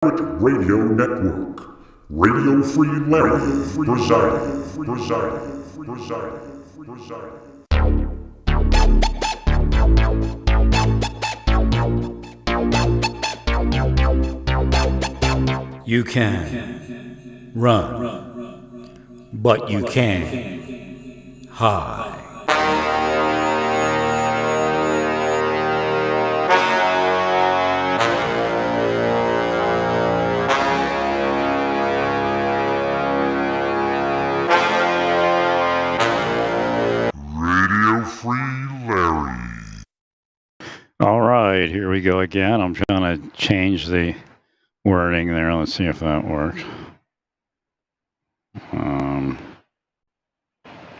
Radio Network. Radio Free Larry, presiding. You can run, but you can't hide. Radio Free Larry. All right, here we go again. I'm trying to change the wording there. Let's see if that works.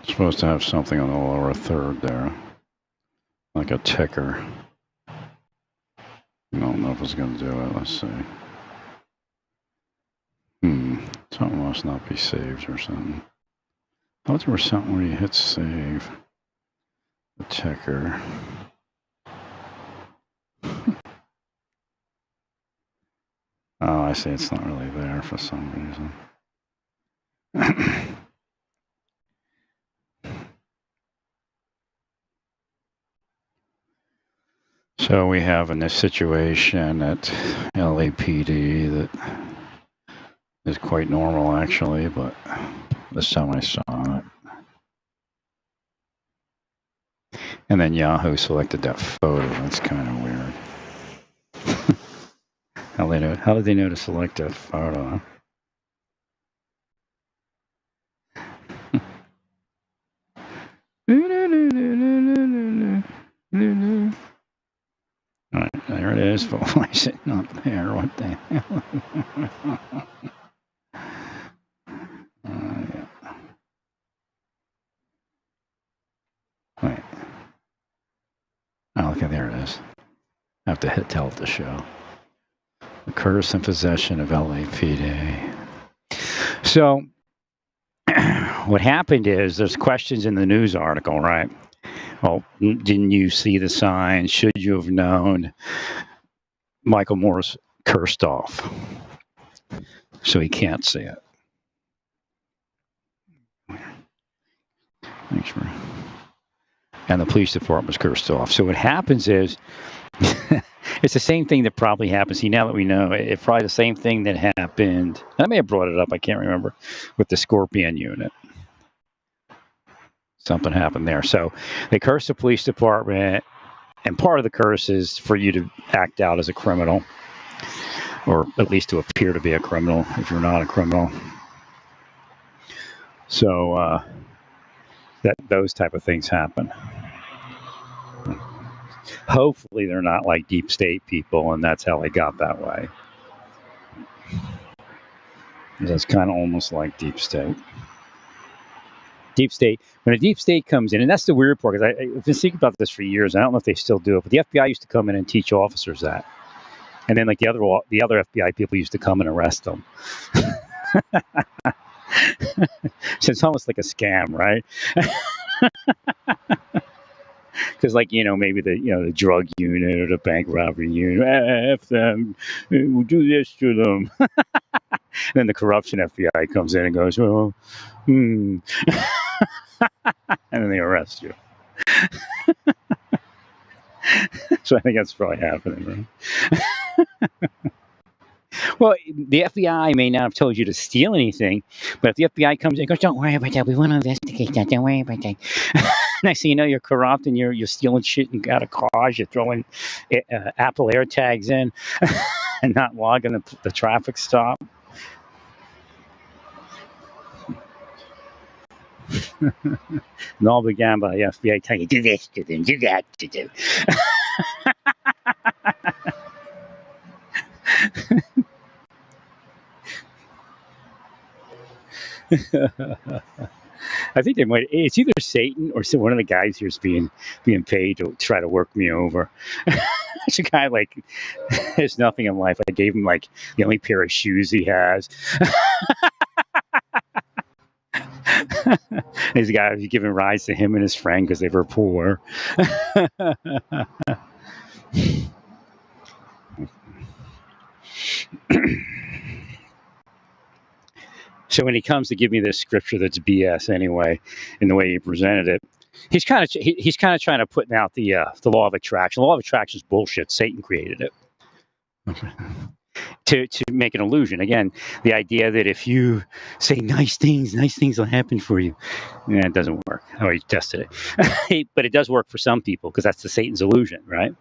Supposed to have something on the lower third there, like a ticker. I don't know if it's going to do it. Let's see. Something must not be saved or something. I thought there was something where you hit save. The ticker. Oh, I see. It's not really there for some reason. So we have in this situation at LAPD that is quite normal, actually, but this time I saw it. And then Yahoo selected that photo. That's kind of weird. How did they know to select that photo? All right, there it is. But why is it not there? What the hell? Yeah. Wait. Oh, okay, there it is. I have to tell it to show. The curse and possession of LAPD. So, what happened is there's questions in the news article, right? Well, didn't you see the sign? Should you have known? Michael Moore's cursed off, so he can't see it. And the police department was cursed off. So what happens is, it's the same thing that probably happens. See, now that we know, it's probably the same thing that happened. I may have brought it up. I can't remember with the Scorpion unit. Something happened there. So they curse the police department, and part of the curse is for you to act out as a criminal, or at least to appear to be a criminal if you're not a criminal. So that those type of things happen. Hopefully they're not like deep state people, and that's how they got that way. That's kind of almost like deep state. Deep state, when a deep state comes in, and that's the weird part, because I've been thinking about this for years. I don't know if they still do it, but the FBI used to come in and teach officers that. And then like the other FBI people used to come and arrest them. So it's almost like a scam, right? Because, like, maybe the drug unit or the bank robbery unit, F them, we'll do this to them. And then the corruption FBI comes in and goes, well, and then they arrest you. So I think that's probably happening, right? Well, the FBI may not have told you to steal anything, but if the FBI comes in and goes, don't worry about that, we want to investigate that, don't worry about that. Next thing you know, you're corrupt and you're stealing shit and got a cars, you're throwing Apple AirTags in and not logging the traffic stop. And all began by the FBI telling you, do this to them, do that to them. I think it's either Satan or one of the guys here's being paid to try to work me over. It's a guy like there's nothing in life. I gave him like the only pair of shoes he has. These guys giving rides to him and his friend because they were poor. So when he comes to give me this scripture that's BS anyway, in the way he presented it, he's kind of trying to put out the law of attraction. The law of attraction is bullshit. Satan created it. To make an illusion. Again, the idea that if you say nice things will happen for you. It doesn't work. I already tested it. But it does work for some people because that's the Satan's illusion, right?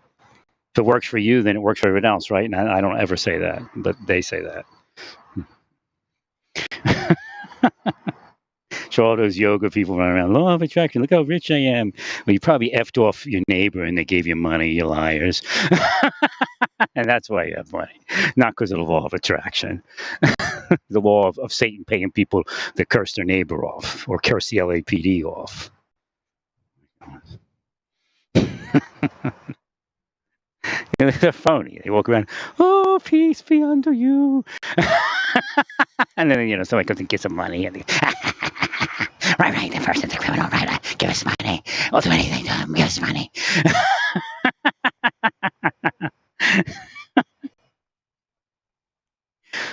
If it works for you, then it works for everyone else, right? And I don't ever say that, but they say that. So all those yoga people running around, law of attraction, look how rich I am. Well, you probably effed off your neighbor and they gave you money, you liars. And that's why you have money, not because of the law of attraction. The law of Satan paying people that curse their neighbor off or curse the LAPD off. They're phony. They walk around, oh, peace be unto you. And then, somebody comes and gets some money. And right, the person's a criminal, right? Give us money. We'll do anything to him. Give us money.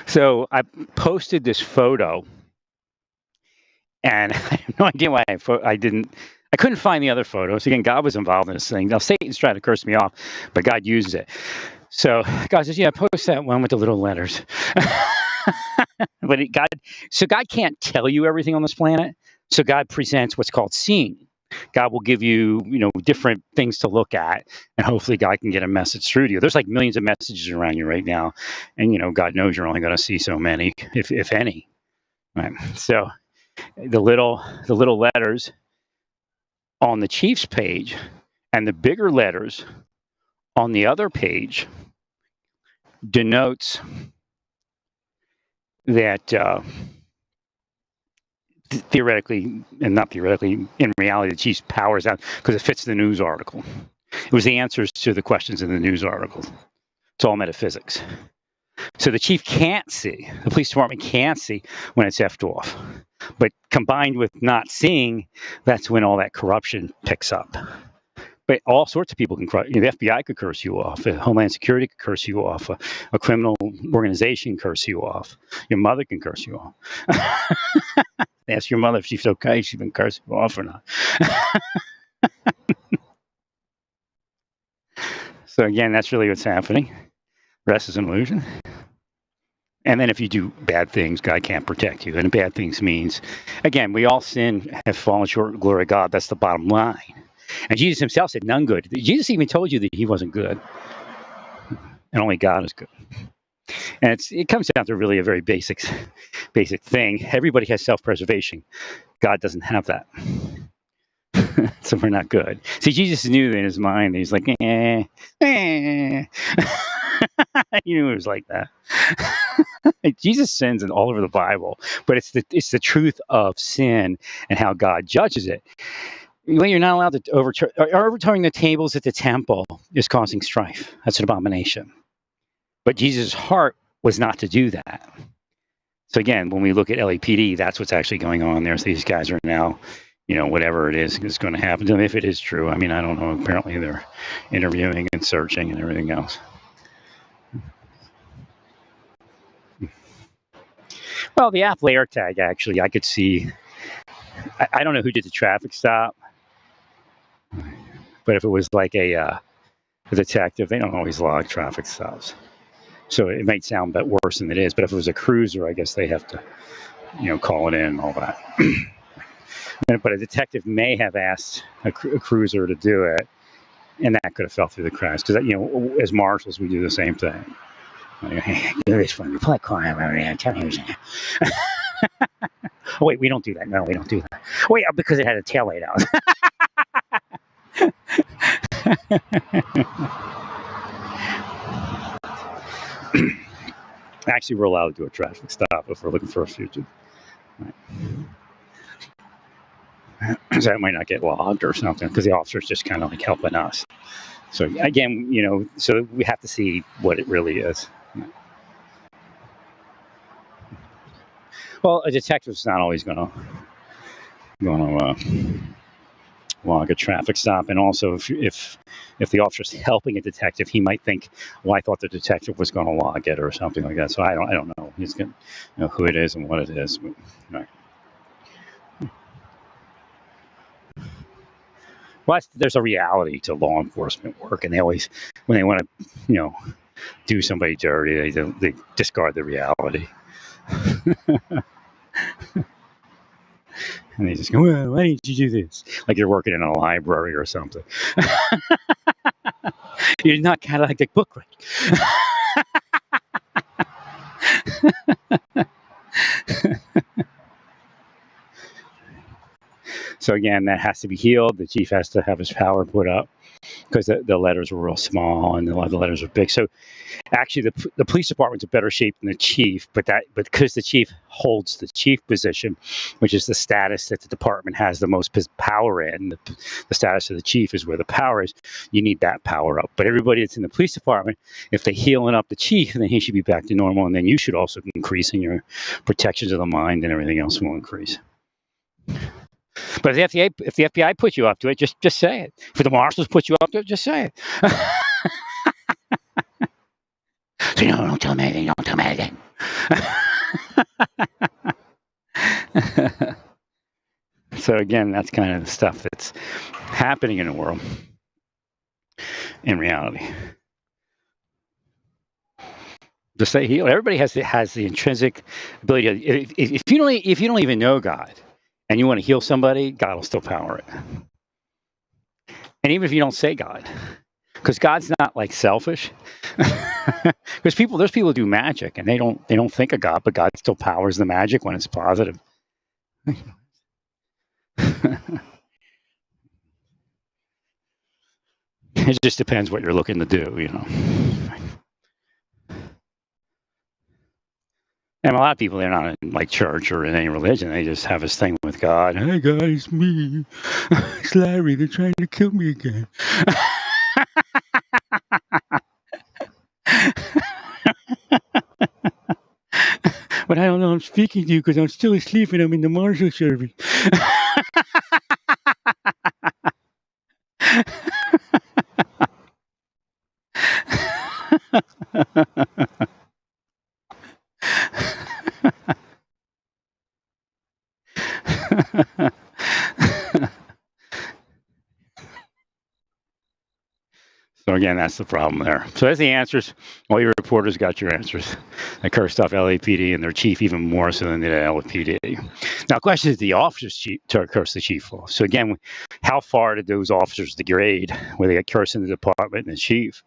So I posted this photo, and I have no idea why I couldn't find the other photos. Again, God was involved in this thing. Now, Satan's trying to curse me off, but God uses it. So God says, yeah, post that one with the little letters. But God can't tell you everything on this planet. So God presents what's called seeing. God will give you, different things to look at, and hopefully God can get a message through to you. There's like millions of messages around you right now, and God knows you're only going to see so many, if any. Right? So the little letters on the Chiefs page and the bigger letters on the other page denotes that theoretically, and not theoretically, in reality, the Chiefs powers out because it fits the news article. It was the answers to the questions in the news article. It's all metaphysics. So the chief can't see, the police department can't see when it's effed off. But combined with not seeing, that's when all that corruption picks up. But all sorts of people can curse. The FBI could curse you off. Homeland Security could curse you off. A criminal organization can curse you off. Your mother can curse you off. Ask your mother if she's okay. She's been cursing you off or not. So again, that's really what's happening. Rest is an illusion. And then if you do bad things, God can't protect you. And bad things means, again, we all sin, have fallen short of the glory of God. That's the bottom line. And Jesus himself said, none good. Jesus even told you that he wasn't good. And only God is good. And it comes down to really a very basic thing. Everybody has self-preservation. God doesn't have that. So we're not good. See, Jesus knew that in his mind. He's like, He knew it was like that. Jesus sins in all over the Bible, but it's the truth of sin and how God judges it. Well, you're not allowed to overturning the tables at the temple is causing strife. That's an abomination. But Jesus' heart was not to do that. So again, when we look at LAPD, that's what's actually going on there. So these guys are now, whatever it is going to happen to them, if it is true. I mean, I don't know. Apparently they're interviewing and searching and everything else. Well, the app layer tag, actually, I could see. I don't know who did the traffic stop. But if it was like a detective, they don't always log traffic stops. So it might sound a bit worse than it is. But if it was a cruiser, I guess they have to, call it in and all that. But a detective may have asked a cruiser to do it, and that could have fell through the cracks. Because, as marshals, we do the same thing. Hey, do this for me. Pull that car over there. Tell me who's in there. Oh, wait, we don't do that. No, we don't do that. Wait, because it had a tail light out. Actually, we're allowed to do a traffic stop if we're looking for a fugitive. Right. So that might not get logged or something because the officer's just kind of like helping us. So again, so we have to see what it really is. Well, a detective's not always going to log a traffic stop. And also, if the officer's helping a detective, he might think, well, I thought the detective was going to log it or something like that. So I don't know. He's going to know who it is and what it is. But, right. Well, there's a reality to law enforcement work, and they always, when they want to, do somebody dirty, they discard the reality. And they just go, well, why didn't you do this? Like you're working in a library or something. You're not kind of like the book, right? So again, that has to be healed. The chief has to have his power put up because the letters were real small and a lot of the letters were big. So actually, the police department's in better shape than the chief, but because the chief holds the chief position, which is the status that the department has the most power in, the status of the chief is where the power is. You need that power up. But everybody that's in the police department, if they're healing up the chief, then he should be back to normal, and then you should also increase in your protections of the mind, and everything else will increase. But if the FBI puts you up to it, just say it. If the marshals put you up to it, just say it. So, don't tell me anything. Don't tell me anything. So again, that's kind of the stuff that's happening in the world in reality. To stay healed, everybody has the intrinsic ability. If you don't even know God, and you want to heal somebody, God will still power it. And even if you don't say God, because God's not like selfish. Because there's people who do magic and they don't think of God, but God still powers the magic when it's positive. It just depends what you're looking to do, And a lot of people, they're not in like church or in any religion. They just have this thing with God. Hey, God, it's me. It's Larry. They're trying to kill me again. But I don't know. I'm speaking to you because I'm still asleep and I'm in the marshal service. So again, that's the problem there. So that's the answers. All your reporters got your answers. They cursed off LAPD and their chief even more so than they did LAPD. Now, the question is the officers to curse the chief off. So again, how far did those officers degrade? Were they cursing the department and the chief?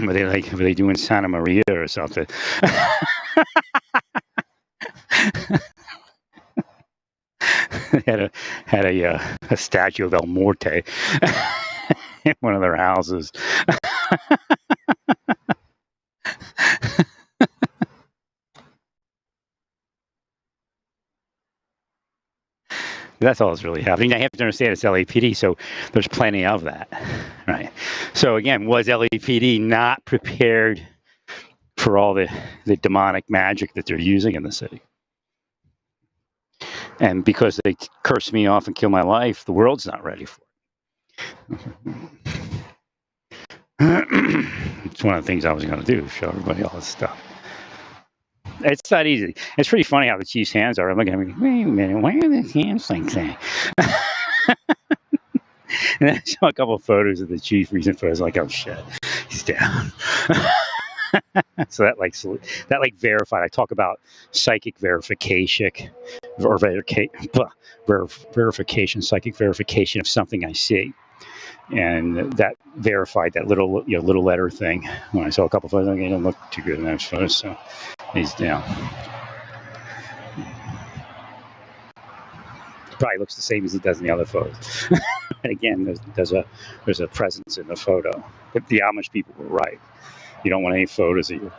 were they doing Santa Maria or something? They had a statue of El Morte in one of their houses. That's all that's really happening. Now, you have to understand it's LAPD, so there's plenty of that, right? So again, was LAPD not prepared for all the demonic magic that they're using in the city? And because they curse me off and kill my life, the world's not ready for it. It's one of the things I was going to do, show everybody all this stuff. It's not easy. It's pretty funny how the chief's hands are. I'm looking at me, wait a minute, why are the hands like that? And then I saw a couple of photos of the chief, recent photos, like, oh shit, he's down. So that verified. I talk about psychic verification, or verification, psychic verification of something I see. And that verified that little letter thing. When I saw a couple of photos, it didn't look too good in those photos, so he's down. Probably looks the same as he does in the other photos. And again, there's a presence in the photo. But the Amish people were right. You don't want any photos of you.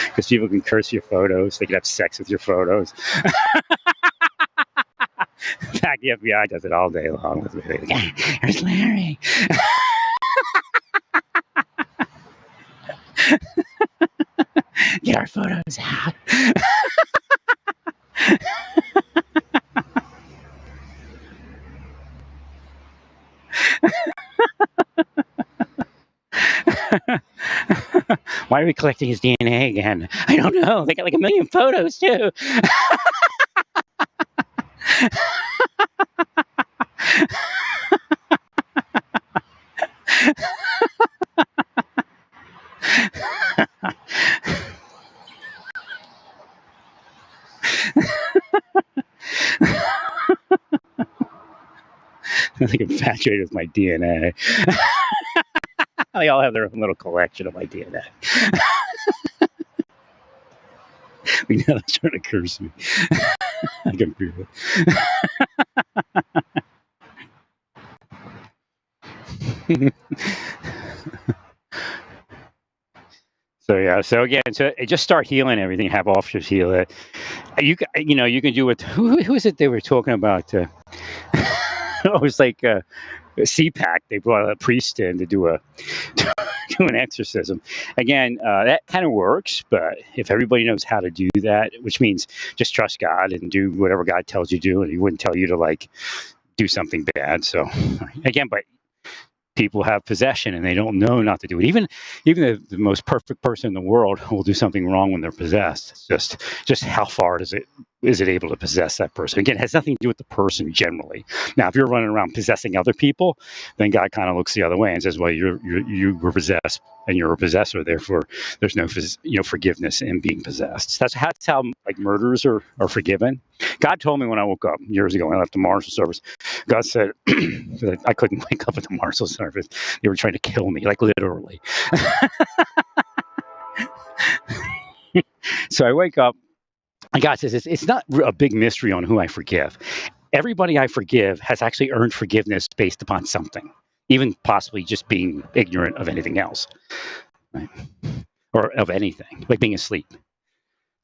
Because people can curse your photos. They can have sex with your photos. In fact, the FBI does it all day long with me. Like, there's Larry. Get our photos out. Why are we collecting his DNA again? I don't know. They got like 1,000,000 photos too. Like infatuated with my DNA. They all have their own little collection of my DNA. Now that's trying to curse me. I can feel it. So again, just start healing everything. Have officers heal it. You can do it. Who is it they were talking about? It was like a CPAC. They brought a priest in to do an exorcism. Again, that kind of works, but if everybody knows how to do that, which means just trust God and do whatever God tells you to do, and He wouldn't tell you to like do something bad. So again, but people have possession and they don't know not to do it. Even the most perfect person in the world will do something wrong when they're possessed. It's just how far is it able to possess that person? Again, it has nothing to do with the person generally. Now, if you're running around possessing other people, then God kind of looks the other way and says, well, you were possessed and you're a possessor. Therefore, there's no forgiveness in being possessed. That's how like murderers are forgiven. God told me when I woke up years ago when I left the Marshal Service, God said that I couldn't wake up at the Marshal Service. They were trying to kill me, like literally. So I wake up, and God says it's not a big mystery on who I forgive. Everybody I forgive has actually earned forgiveness based upon something, even possibly just being ignorant of anything else, right? Or of anything, like being asleep.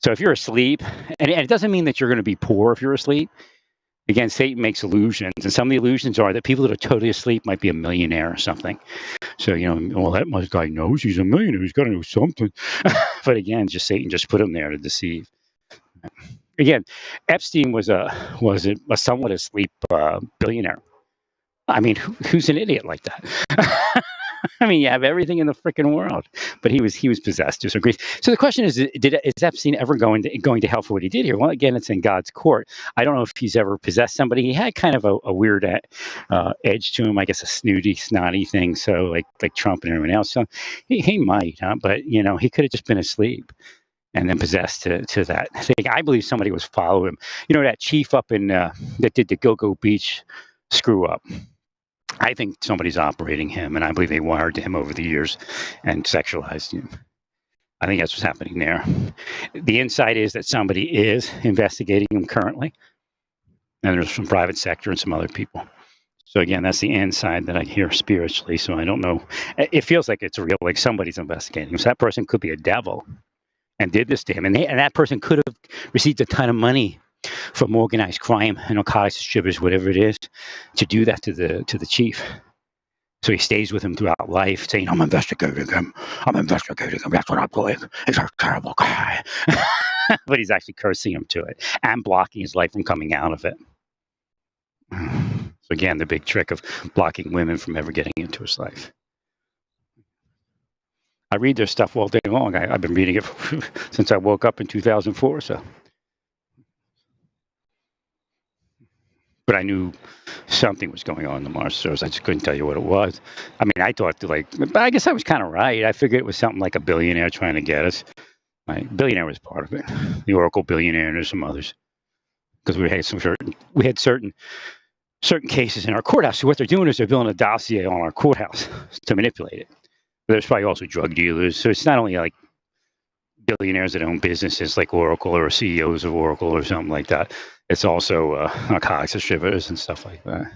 So if you're asleep, and it doesn't mean that you're going to be poor if you're asleep. Again, Satan makes illusions, and some of the illusions are that people that are totally asleep might be a millionaire or something. So, well, that guy knows he's a millionaire. He's got to know something. But again, just Satan just put him there to deceive. Again, Epstein was a somewhat asleep billionaire. I mean, who's an idiot like that? I mean, you have everything in the freaking world, but he was possessed to some degree. So the question is Epstein ever going to hell for what he did here? Well, again, it's in God's court. I don't know if he's ever possessed somebody. He had kind of a weird edge to him, I guess, a snotty thing. So like Trump and everyone else. So he might, huh? But he could have just been asleep and then possessed to that thing. I believe somebody was following him. That chief up in that did the Go-Go Beach screw up. I think somebody's operating him, and I believe they wired him over the years and sexualized him. I think that's what's happening there. The insight is that somebody is investigating him currently, and there's some private sector and some other people. So again, that's the inside that I hear spiritually. So I don't know. It feels like it's real, like somebody's investigating him. So that person could be a devil and did this to him, and that person could have received a ton of money from organized crime and narcotics distributors, whatever it is, to do that to the chief. So he stays with him throughout life, saying, I'm investigating him. That's what I'm doing. He's a terrible guy. But he's actually cursing him to it and blocking his life from coming out of it. So again, the big trick of blocking women from ever getting into his life. I read their stuff all day long. I've been reading it since I woke up in 2004. So. But I knew something was going on in the Marshal Service. I just couldn't tell you what it was. I mean, I thought but I guess I was kind of right. I figured it was something like a billionaire trying to get us. Right? Billionaire was part of it. The Oracle billionaire and there's some others. Because we had certain cases in our courthouse. So what they're doing is they're building a dossier on our courthouse to manipulate it. But there's probably also drug dealers. So it's not only like billionaires that own businesses like Oracle or CEOs of Oracle or something like that. It's also narcotics distributors and stuff like that.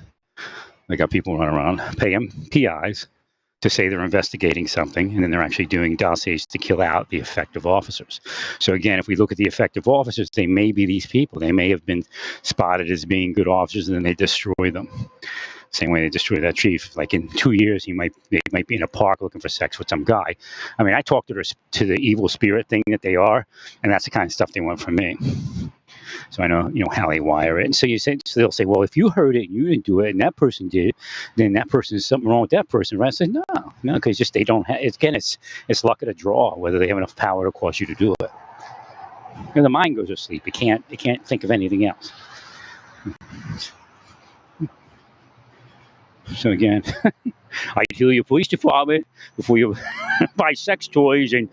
They got people running around, pay them PIs to say they're investigating something, and then they're actually doing dossiers to kill out the effective officers. So again, if we look at the effective officers, they may be these people. They may have been spotted as being good officers, and then they destroy them. Same way they destroyed that chief. Like in 2 years, they might be in a park looking for sex with some guy. I mean, I talked to the evil spirit thing that they are, and that's the kind of stuff they want from me. so I know how they wire it. And so they'll say, well, if you heard it and you didn't do it, and that person did it, then that person is something wrong with that person, right? I say no, because just they don't have. It's luck of the draw whether they have enough power to cause you to do it. And the mind goes to sleep. It can't think of anything else. So again, I tell your police department before you buy sex toys and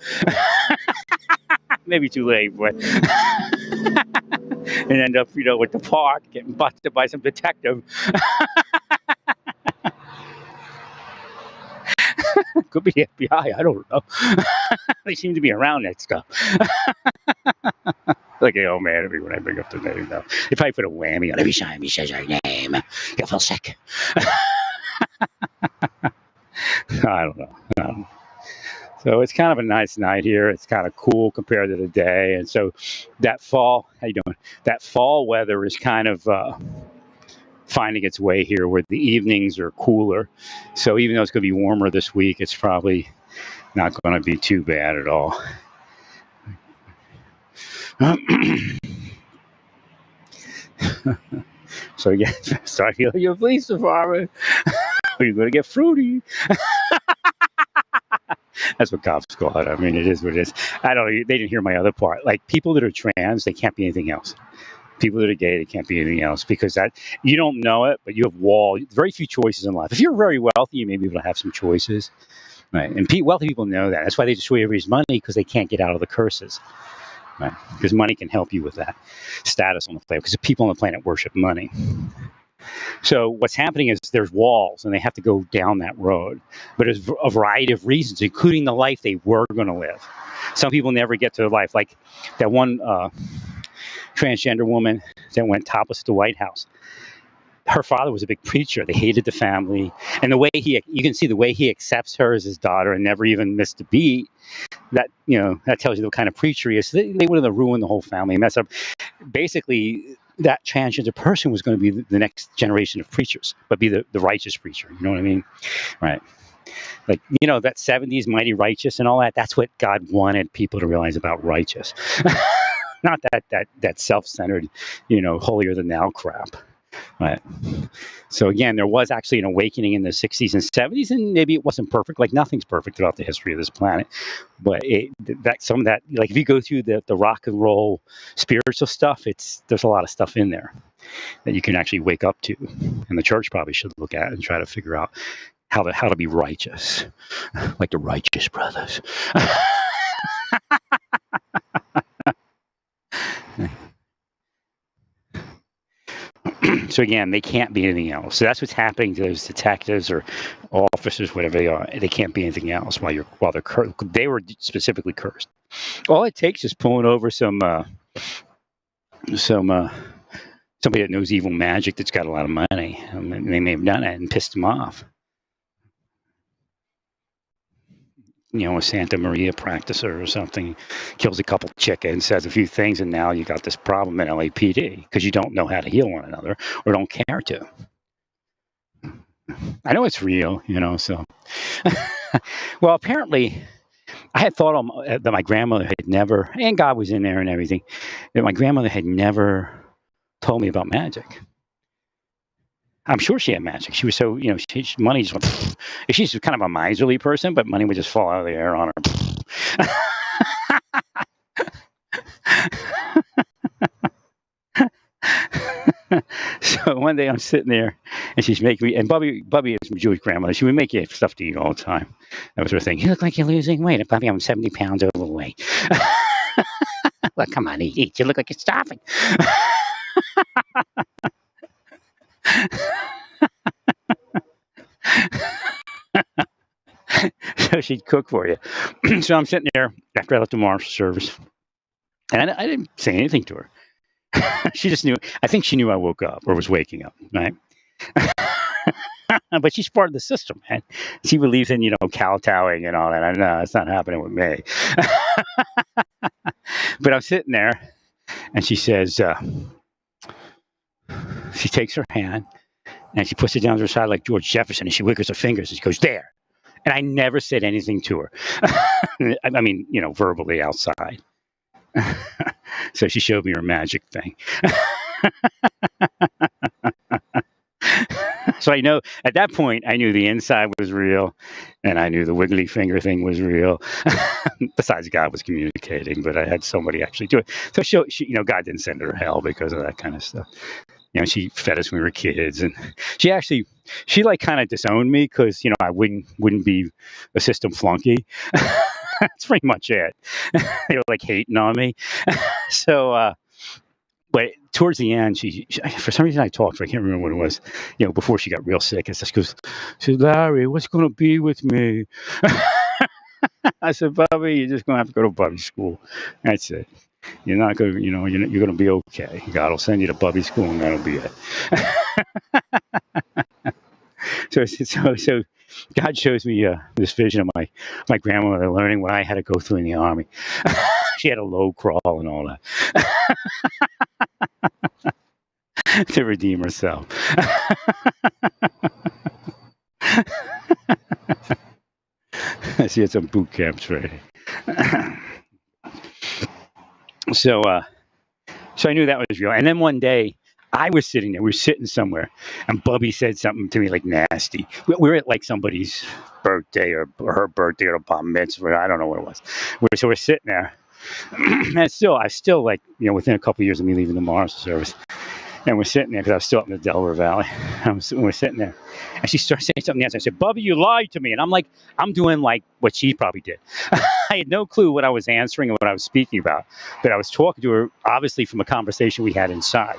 maybe too late, but and end up at the park getting busted by some detective. Could be the FBI. I don't know. They seem to be around that stuff. Like, oh man, every when I bring up the name now, they probably put a whammy on every time he says our name. You'll feel sick. I don't know. So it's kind of a nice night here. It's kind of cool compared to the day, and so that fall. How you doing? That fall weather is kind of finding its way here, where the evenings are cooler. So even though it's going to be warmer this week, it's probably not going to be too bad at all. So again, start healing your police department. You're going to get fruity. That's what cops call it. I mean, it is what it is. I don't know. They didn't hear my other part. Like, people that are trans, they can't be anything else. People that are gay, they can't be anything else, because that you don't know it, but you have very few choices in life. If you're very wealthy, you may be able to have some choices, right? And wealthy people know that. That's why they destroy everybody's money, because they can't get out of the curses, right? Because money can help you with that status on the planet, because the people on the planet worship money. So what's happening is there's walls, and they have to go down that road. But there's a variety of reasons, including the life they were going to live. Some people never get to their life, like that one transgender woman that went topless at the White House. Her father was a big preacher. They hated the family, and the way you can see the way he accepts her as his daughter and never even missed a beat. That tells you the kind of preacher he is. They would have ruined the whole family, mess up. Basically, that transgender person was going to be the next generation of preachers, but be the righteous preacher. You know what I mean? Right. Like, that 70s Mighty Righteous and all that. That's what God wanted people to realize about righteous. Not that self-centered, holier than thou crap. Right. So again, there was actually an awakening in the 60s and 70s, and maybe it wasn't perfect. Like, nothing's perfect throughout the history of this planet. But some of that, like, if you go through the rock and roll spiritual stuff, there's a lot of stuff in there that you can actually wake up to, and the church probably should look at and try to figure out how to be righteous, like the Righteous Brothers. So again, they can't be anything else. So that's what's happening to those detectives or officers, whatever they are. They can't be anything else while they're cursed. They were specifically cursed. All it takes is pulling over somebody that knows evil magic that's got a lot of money, and they may have done it and pissed them off. A Santa Maria practicer or something kills a couple chickens, says a few things, and now you got this problem in LAPD because you don't know how to heal one another or don't care to. I know it's real, so. Well, apparently, I had thought that my grandmother had never, and God was in there and everything, that my grandmother had never told me about magic. I'm sure she had magic. She was so, money just went. She's kind of a miserly person, but money would just fall out of the air on her. So one day I'm sitting there, and she's making me. And Bubby is my Jewish grandmother. She would make you stuff to eat all the time. That was her thing. You look like you're losing weight. Bubby, I'm 70 pounds overweight. Well, come on, eat. You look like you're starving. So she'd cook for you. So I'm sitting there after I left the marshal service, and I didn't say anything to her. She just knew. I think she knew I woke up or was waking up, right? But she's part of the system, man. She believes in, kowtowing and all that. I know it's not happening with me. But I'm sitting there, and she says, she takes her hand, and she puts it down to her side like George Jefferson, and she wiggles her fingers, and she goes, there. And I never said anything to her. I mean, verbally outside. So she showed me her magic thing. So I know at that point, I knew the inside was real, and I knew the wiggly finger thing was real. Besides, God was communicating, but I had somebody actually do it. So God didn't send her to hell because of that kind of stuff. She fed us when we were kids, and she like kind of disowned me because I wouldn't be a system flunky. That's pretty much it. They were like hating on me. So, but towards the end, she for some reason I talked to her. I can't remember what it was. Before she got real sick, and she goes, "Larry, what's going to be with me?" I said, "Bubby, you're just going to have to go to Bubby school. That's it. You're not going to, you're going to be okay. God will send you to Bubby school, and that'll be it." So God shows me this vision of my grandmother learning what I had to go through in the army. She had a low crawl and all that to redeem herself. She had some boot camp training. So I knew that was real. And then one day, I was sitting there. We were sitting somewhere, and Bubby said something to me like nasty. We were at like somebody's birthday or her birthday or a bar mitzvah. I don't know what it was. So we're sitting there, and I still like within a couple of years of me leaving the Marshal Service, and we're sitting there because I was still up in the Delaware Valley. We're sitting there, and she starts saying something else. I said, "Bubby, you lied to me," and I'm doing like what she probably did. I had no clue what I was answering and what I was speaking about, but I was talking to her obviously from a conversation we had inside.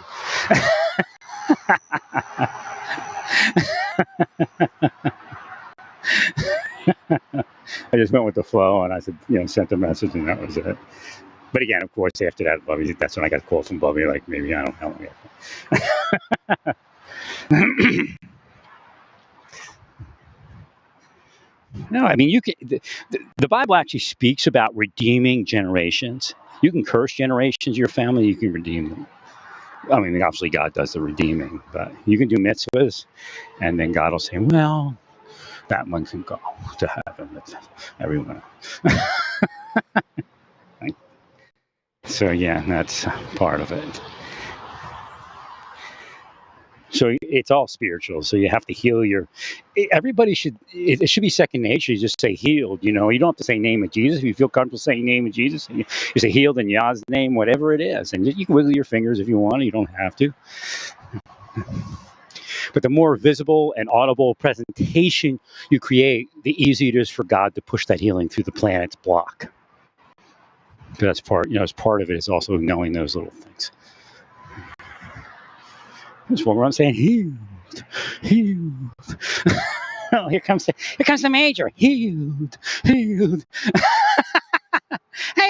I just went with the flow, and I said, sent a message, and that was it. But again, of course, after that, Bubby, that's when I got a call from Bubby, like maybe I don't know how long. No, I mean, the Bible actually speaks about redeeming generations. You can curse generations of your family, you can redeem them. I mean, obviously God does the redeeming, but you can do mitzvahs, and then God will say, well, that one can go to heaven. That's everyone. So yeah, that's part of it. So it's all spiritual. So you have to heal everybody it should be second nature. You just say healed, you don't have to say name of Jesus. If you feel comfortable saying name of Jesus, and you say healed in Yah's name, whatever it is. And you can wiggle your fingers if you want. You don't have to. But the more visible and audible presentation you create, the easier it is for God to push that healing through the planet's block. That's part, as part of it is also knowing those little things. That's what I'm saying. Healed. Oh, here comes the major. Healed. Hey,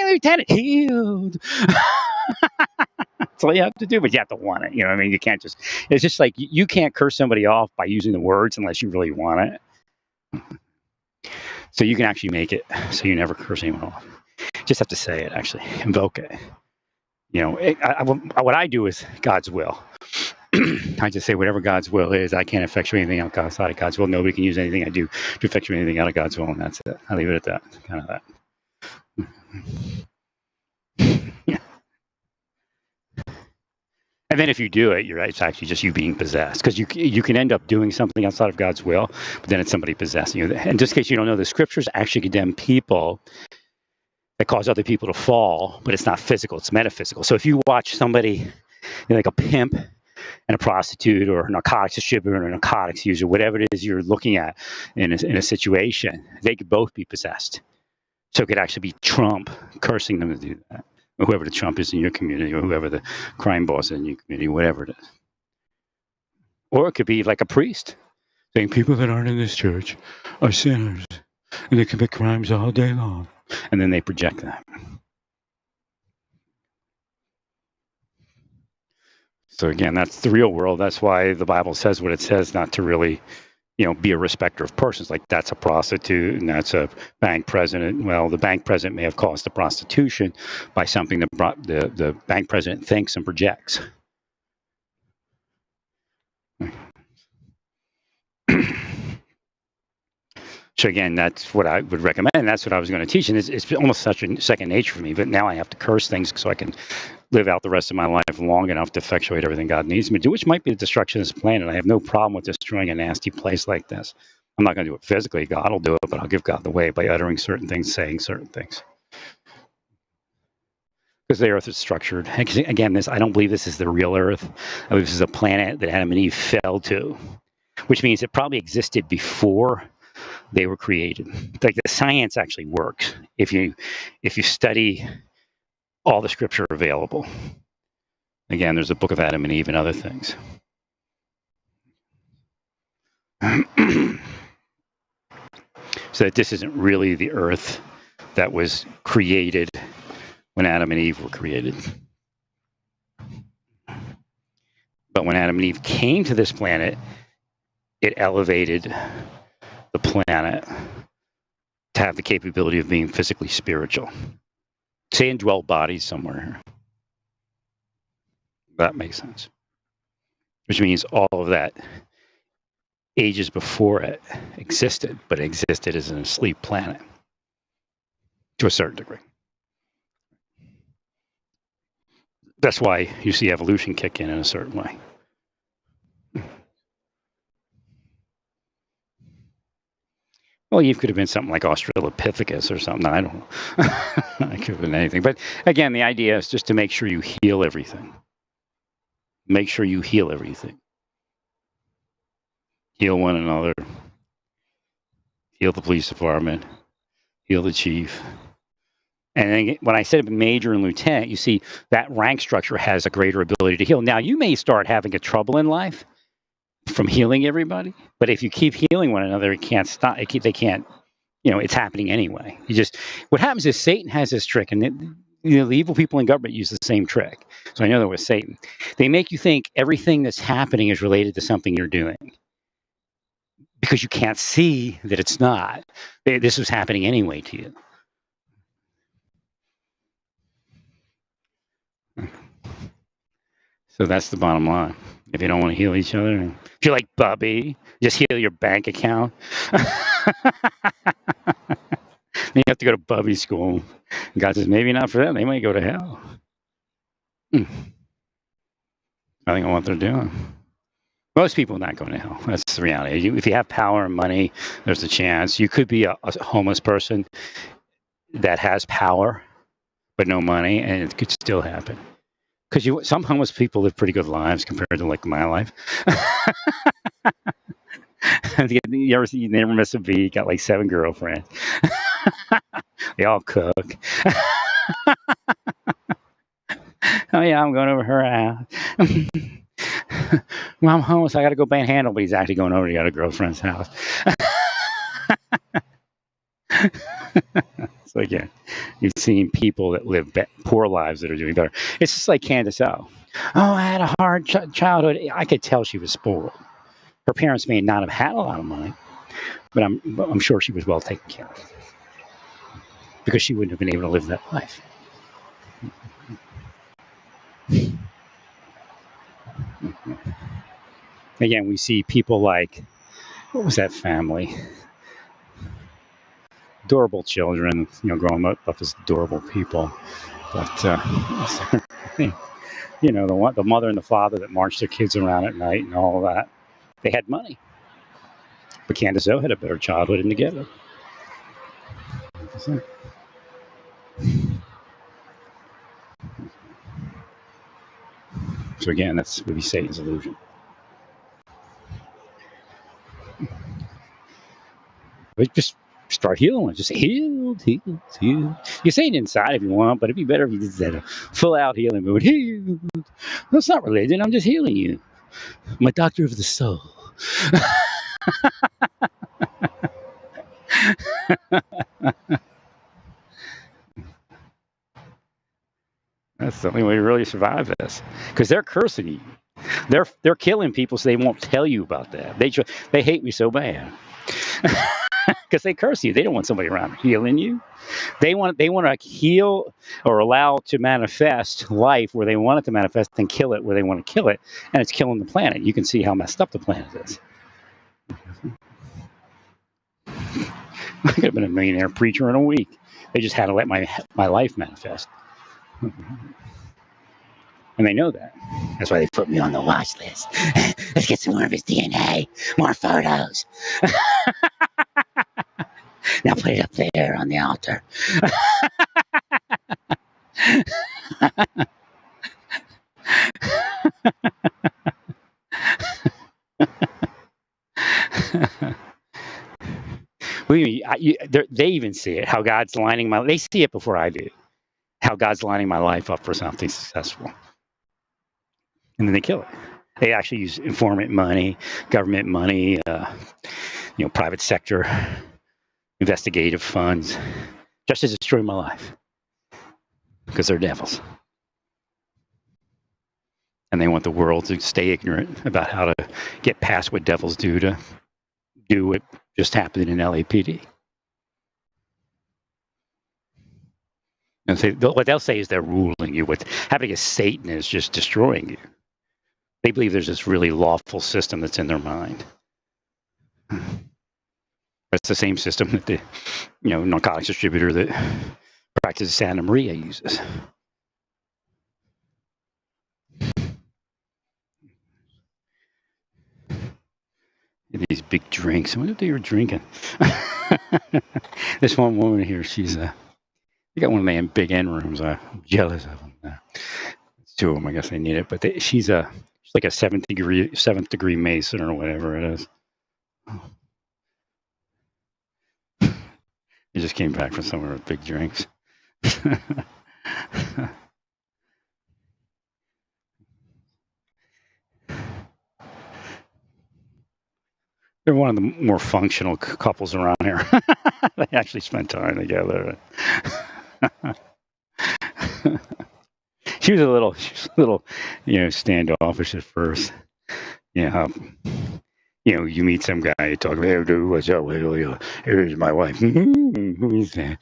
Lieutenant. Healed. That's all you have to do, but you have to want it. I mean, you can't just. It's just like you can't curse somebody off by using the words unless you really want it. So you can actually make it so you never curse anyone off. Just have to say it. Actually, invoke it. What I do is God's will. I just say whatever God's will is. I can't effectuate anything outside of God's will. Nobody can use anything I do to effectuate anything out of God's will, and that's it. I leave it at that. Kind of that. Yeah. And then if you do it, you're right. It's actually just you being possessed, because you can end up doing something outside of God's will, but then it's somebody possessing you. And just in case you don't know, the scriptures actually condemn people that cause other people to fall, but it's not physical; it's metaphysical. So if you watch somebody, like a pimp and a prostitute or a narcotics distributor or a narcotics user, whatever it is you're looking at in a situation, they could both be possessed. So it could actually be Trump cursing them to do that, or whoever the Trump is in your community, or whoever the crime boss is in your community, whatever it is. Or it could be like a priest saying people that aren't in this church are sinners and they commit crimes all day long. And then they project that. So again, that's the real world. That's why the Bible says what it says, not to really, be a respecter of persons. Like that's a prostitute and that's a bank president. Well, the bank president may have caused the prostitution by something that the bank president thinks and projects. So again, that's what I would recommend. And that's what I was going to teach. And it's almost such a second nature for me. But now I have to curse things so I can live out the rest of my life long enough to effectuate everything God needs me to do, which might be the destruction of this planet. I have no problem with destroying a nasty place like this. I'm not going to do it physically. God will do it, but I'll give God the way by uttering certain things, saying certain things. Because the Earth is structured. Again, I don't believe this is the real Earth. I believe this is a planet that Adam and Eve fell to, which means it probably existed before they were created. Like the science actually works if you study all the scripture available. Again, there's a book of Adam and Eve and other things. So that this isn't really the Earth that was created when Adam and Eve were created. But when Adam and Eve came to this planet, it elevated the planet to have the capability of being physically spiritual. Say indwell bodies somewhere. That makes sense. Which means all of that ages before it existed, but it existed as an asleep planet to a certain degree. That's why you see evolution kick in a certain way. Well, Eve could have been something like Australopithecus or something. I don't know. It could have been anything. But again, the idea is just to make sure you heal everything. Make sure you heal everything. Heal one another. Heal the police department. Heal the chief. And then when I said major and lieutenant, you see that rank structure has a greater ability to heal. Now, you may start having a trouble in life from healing everybody, but if you keep healing one another, it can't stop. They can't, it's happening anyway. What happens is Satan has this trick, and the evil people in government use the same trick. So I know that with Satan. They make you think everything that's happening is related to something you're doing because you can't see that it's not. This was happening anyway to you. So that's the bottom line. If you don't want to heal each other, if you're like Bubby, just heal your bank account. You have to go to Bubby school. And God says, maybe not for them. They might go to hell. I think what they're doing. Most people are not going to hell. That's the reality. If you have power and money, there's a chance. You could be a homeless person that has power but no money, and it could still happen. Because some homeless people live pretty good lives compared to like my life. You never miss a beat. Got like 7 girlfriends. They all cook. Oh yeah, I'm going over her house. Well, I'm homeless. I got to go panhandle, but he's actually going over to the other girlfriend's house. So again, you've seen people that live poor lives that are doing better. It's just like Candace O. Oh, I had a hard childhood. I could tell she was spoiled. Her parents may not have had a lot of money, but I'm sure she was well taken care of because she wouldn't have been able to live that life. Again, we see people like, what was that family? Adorable children, growing up as adorable people. But, the mother and the father that marched their kids around at night and all of that, they had money. But Candace O had a better childhood than together. So again, that's would be Satan's illusion. But just start healing. Just healed. You say it inside if you want, but it'd be better if you just had a full-out healing mode. Healed. That's not religion. I'm just healing you. I'm a doctor of the soul. That's the only way to really survive this, because they're cursing you. They're killing people, so they won't tell you about that. They hate me so bad because they curse you. They don't want somebody around healing you. They want to heal or allow to manifest life where they want it to manifest, and kill it where they want to kill it, and it's killing the planet. You can see how messed up the planet is. I could have been a millionaire preacher in a week. They just had to let my life manifest. And they know that. That's why they put me on the watch list. Let's get some more of his DNA, more photos. Now put it up there on the altar. They even see it, how God's lining they see it before I do, how God's lining my life up for something successful. And then they kill it. They actually use informant money, government money, private sector, investigative funds, just to destroy my life. Because they're devils. And they want the world to stay ignorant about how to get past what devils do to do what just happened in LAPD. And what they'll say is they're ruling you. What happening is Satan is just destroying you. They believe there's this really lawful system that's in their mind. That's the same system that the narcotics distributor that practices Santa Maria uses. These big drinks. I wonder if they were drinking. This one woman here, they got one of them big end rooms. I'm jealous of them. It's two of them. I guess they need it. But she's like a seventh degree Mason or whatever it is. He just came back from somewhere with big drinks. They're one of the more functional couples around here. They actually spend time together. She was a little, standoffish at first. You meet some guy, you talk about, hey, dude, what's up? Here's my wife. Who's that?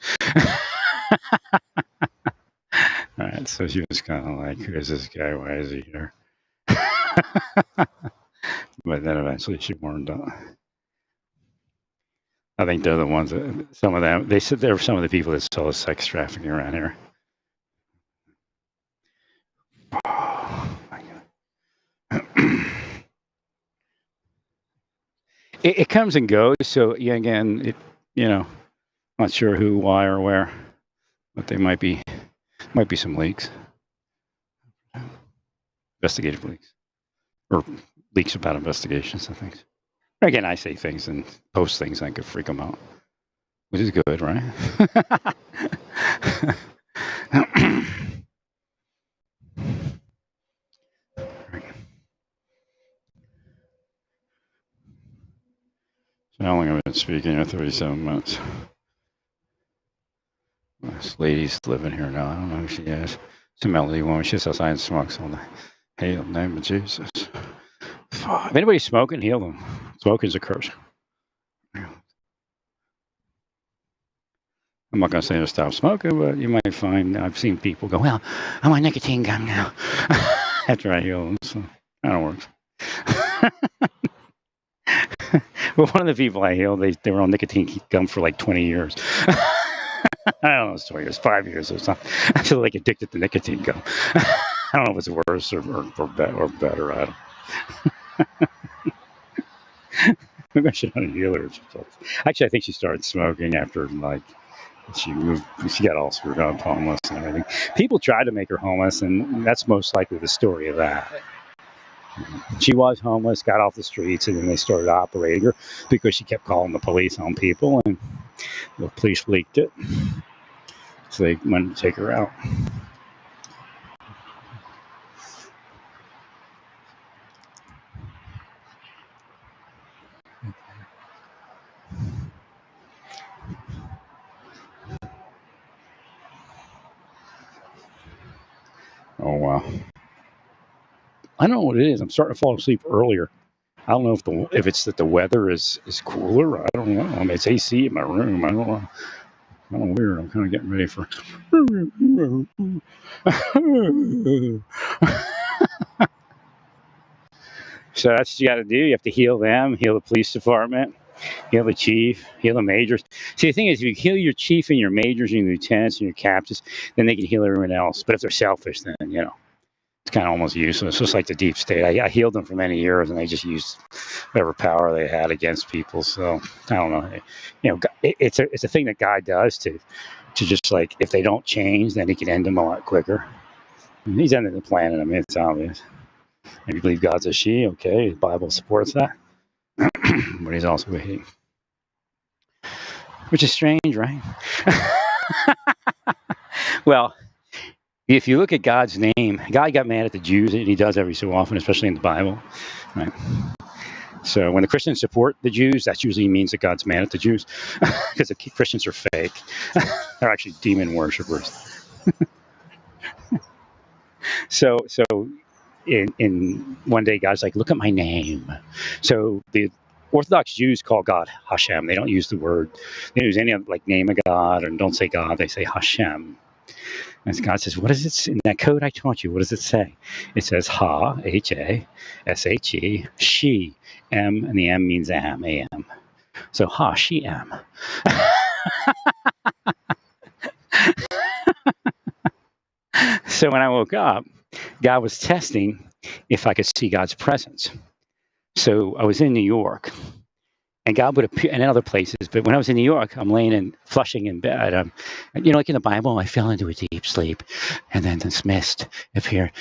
All right, so she was kind of like, who's this guy? Why is he here? But then eventually she warmed up. I think they're the ones that, some of them, they said they're some of the people that saw sex trafficking around here. Oh, my God. It comes and goes. So, again, not sure who, why, or where, but they might be some leaks. Investigative leaks. Or leaks about investigations and things. Again, I say things and post things and I could freak them out, which is good, right? So how long have I been speaking? 37 minutes. This lady's living here now. I don't know who she is. It's a melody woman. She sits outside and smokes all day. Hail the name of Jesus. If anybody's smoking, heal them. Smoking's a curse. I'm not going to say to stop smoking, but you might find, I've seen people go, well, I'm on nicotine gum now. After I heal them, so kind of works. Well, one of the people I healed, they were on nicotine gum for like 20 years. I don't know, it's 20 years, 5 years or something. I feel like addicted to nicotine gum. I don't know if it's worse or better. I don't. Maybe I should unheal her. Actually, I think she started smoking after she got all screwed up, homeless and everything. People tried to make her homeless, and that's most likely the story of that. She was homeless, got off the streets, and then they started operating her because she kept calling the police on people, and the police leaked it. So they went to take her out. Oh, wow. I don't know what it is. I'm starting to fall asleep earlier. I don't know if it's that the weather is cooler. I don't know. I mean, it's AC in my room. I don't know. Kind of weird. I'm kind of getting ready for. So that's what you got to do. You have to heal them, heal the police department, Heal the chief, heal the majors. See, the thing is, if you heal your chief and your majors and your lieutenants and your captains, then they can heal everyone else. But if they're selfish, then, it's kind of almost useless. Just like the deep state. I healed them for many years, and they just used whatever power they had against people. So I don't know. It's a thing that God does to just like, if they don't change, then he can end them a lot quicker. And he's ending the planet. I mean, it's obvious. If you believe God's a she, okay, the Bible supports that. But he's also a he. Which is strange, right? Well, if you look at God's name, God got mad at the Jews, and he does every so often, especially in the Bible. Right? So when the Christians support the Jews, that usually means that God's mad at the Jews, because the Christians are fake. They're actually demon worshippers. So in one day, God's like, look at my name. So the Orthodox Jews call God Hashem. They don't use the word. They don't use any of like name of God, and don't say God. They say Hashem. And God says, what is it in that code I taught you? What does it say? It says Ha, H-A-S-H-E, she, M, and the M means am, A-M. So Ha, she, am. So when I woke up, God was testing if I could see God's presence. So I was in New York, and God would appear, and in other places. But when I was in New York, I'm laying in Flushing in bed. Like in the Bible, I fell into a deep sleep, and then this mist appeared.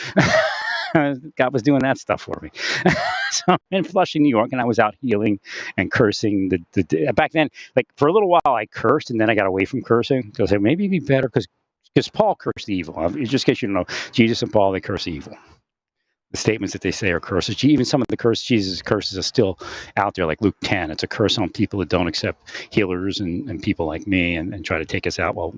God was doing that stuff for me. So I'm in Flushing, New York, and I was out healing and cursing. Back then, like for a little while, I cursed, and then I got away from cursing because maybe it'd be better because Paul cursed evil. Just in case you don't know, Jesus and Paul, they curse evil. The statements that they say are curses. Even some of the Jesus' curses are still out there, like Luke 10. It's a curse on people that don't accept healers and people like me and try to take us out. Well,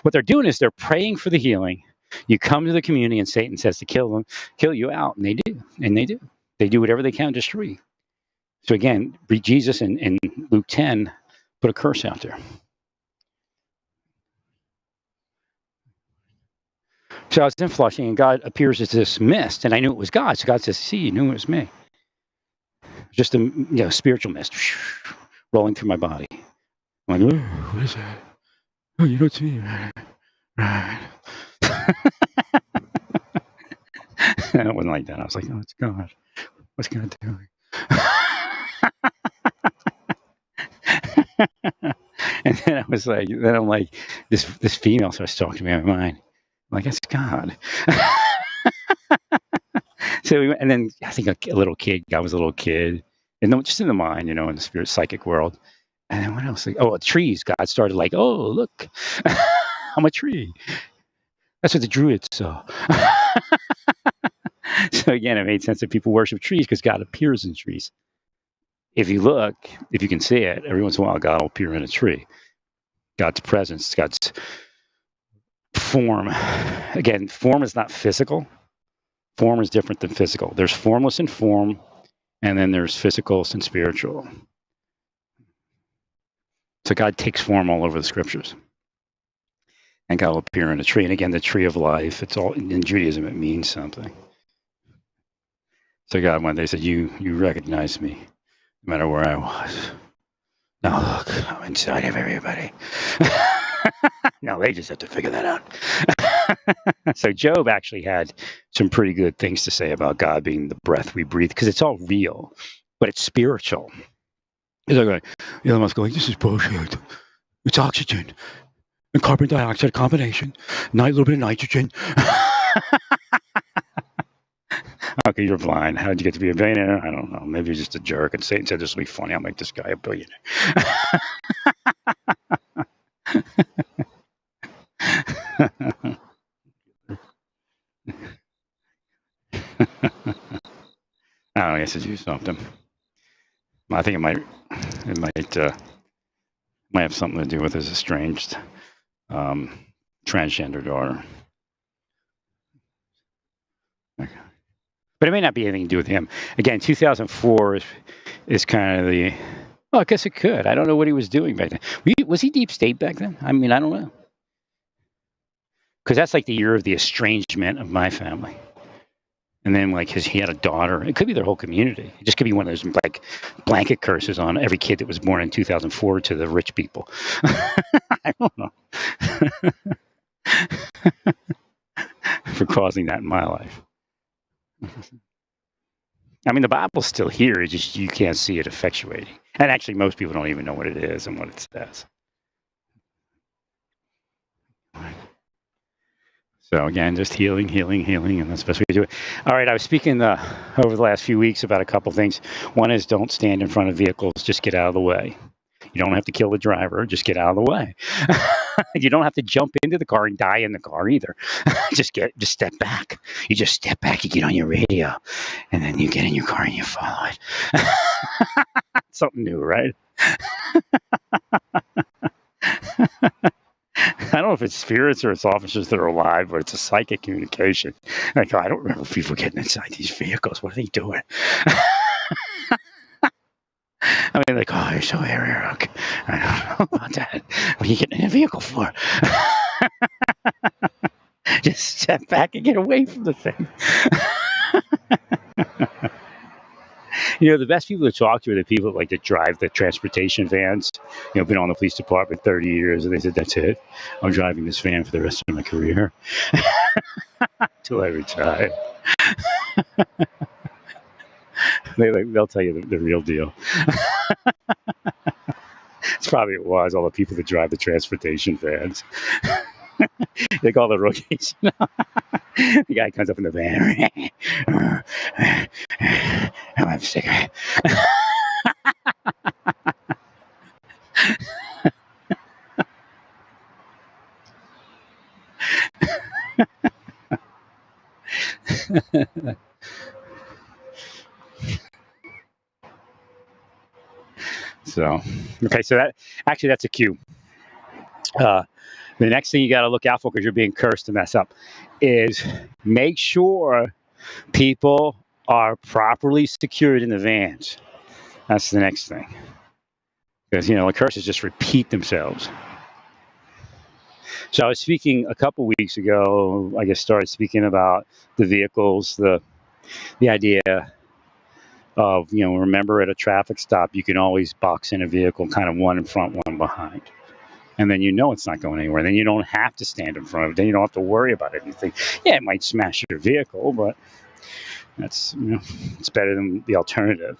what they're doing is they're praying for the healing. You come to the community and Satan says to kill you out, and they do. And they do. They do whatever they can to destroy you. So again, Jesus in Luke 10 put a curse out there. So I was in Flushing, and God appears as this mist, and I knew it was God. So God says, see, you knew it was me. Just a spiritual mist rolling through my body. I'm like, oh, what is that? Oh, you don't see me, right? It wasn't like that. I was like, oh, it's God. What's God doing? And then I'm like, this female starts talking to me in my mind. I'm like, that's God. So we went, and then I think a little kid. God was a little kid, and just in the mind, in the spirit psychic world. And then what else? Trees. God started like, oh, look, I'm a tree. That's what the Druids saw. So again, it made sense that people worship trees because God appears in trees. If you look, if you can see it, every once in a while, God will appear in a tree. God's presence, God's form. Again, form is not physical. Form is different than physical. There's formless and form, and then there's physical and spiritual. So God takes form all over the scriptures. And God will appear in a tree. And again, the tree of life, it's all in Judaism, it means something. So God, when they said, you recognize me, no matter where I was. Now look, I'm inside of everybody. No, they just have to figure that out. So Job actually had some pretty good things to say about God being the breath we breathe, because it's all real, but it's spiritual. He's like, Elon Musk going, this is bullshit. It's oxygen and carbon dioxide combination, a little bit of nitrogen. Okay, you're blind. How did you get to be a billionaire? I don't know. Maybe you're just a jerk. And Satan said, this will be funny. I'll make this guy a billionaire. I don't know. I guess it's do something. I think it might have something to do with his estranged transgender daughter. Okay. But it may not be anything to do with him. Again, 2004 is kind of the... Well, I guess it could. I don't know what he was doing back then. Was he deep state back then? I mean, I don't know. Because that's like the year of the estrangement of my family. And then like he had a daughter. It could be their whole community. It just could be one of those like blanket curses on every kid that was born in 2004 to the rich people. I don't know. For causing that in my life. I mean, the Bible's still here. It's just you can't see it effectuating. And actually, most people don't even know what it is and what it says. So again, just healing, and that's the best way to do it. All right, I was speaking over the last few weeks about a couple things. One is don't stand in front of vehicles. Just get out of the way. You don't have to kill the driver. Just get out of the way. You don't have to jump into the car and die in the car either. Just step back. You just step back. You get on your radio, and then you get in your car and you follow it. Something new, right? I don't know if it's spirits or it's officers that are alive, but it's a psychic communication. Like, I don't remember people getting inside these vehicles. What are they doing? I mean, like, oh, you're so heroic. I don't know about that. What are you getting in a vehicle for? Just step back and get away from the thing. You know, the best people to talk to are the people that like to drive the transportation vans. You know, been on the police department 30 years, and they said, that's it. I'm driving this van for the rest of my career. Till I retire. They'll tell you the real deal. It's probably it was all the people that drive the transportation vans. They call the rotation. The guy comes up in the van. I'll have a cigarette. So, okay, so that's a cue. The next thing you got to look out for, because you're being cursed to mess up, is make sure people are properly secured in the vans. That's the next thing. Because, you know, the curses just repeat themselves. So I was speaking a couple weeks ago, I guess started speaking about the vehicles, the idea of, you know, remember at a traffic stop, you can always box in a vehicle, kind of one in front, one behind. And then you know it's not going anywhere. Then you don't have to stand in front of it. Then you don't have to worry about anything. Yeah, it might smash your vehicle, but that's, you know, it's better than the alternative.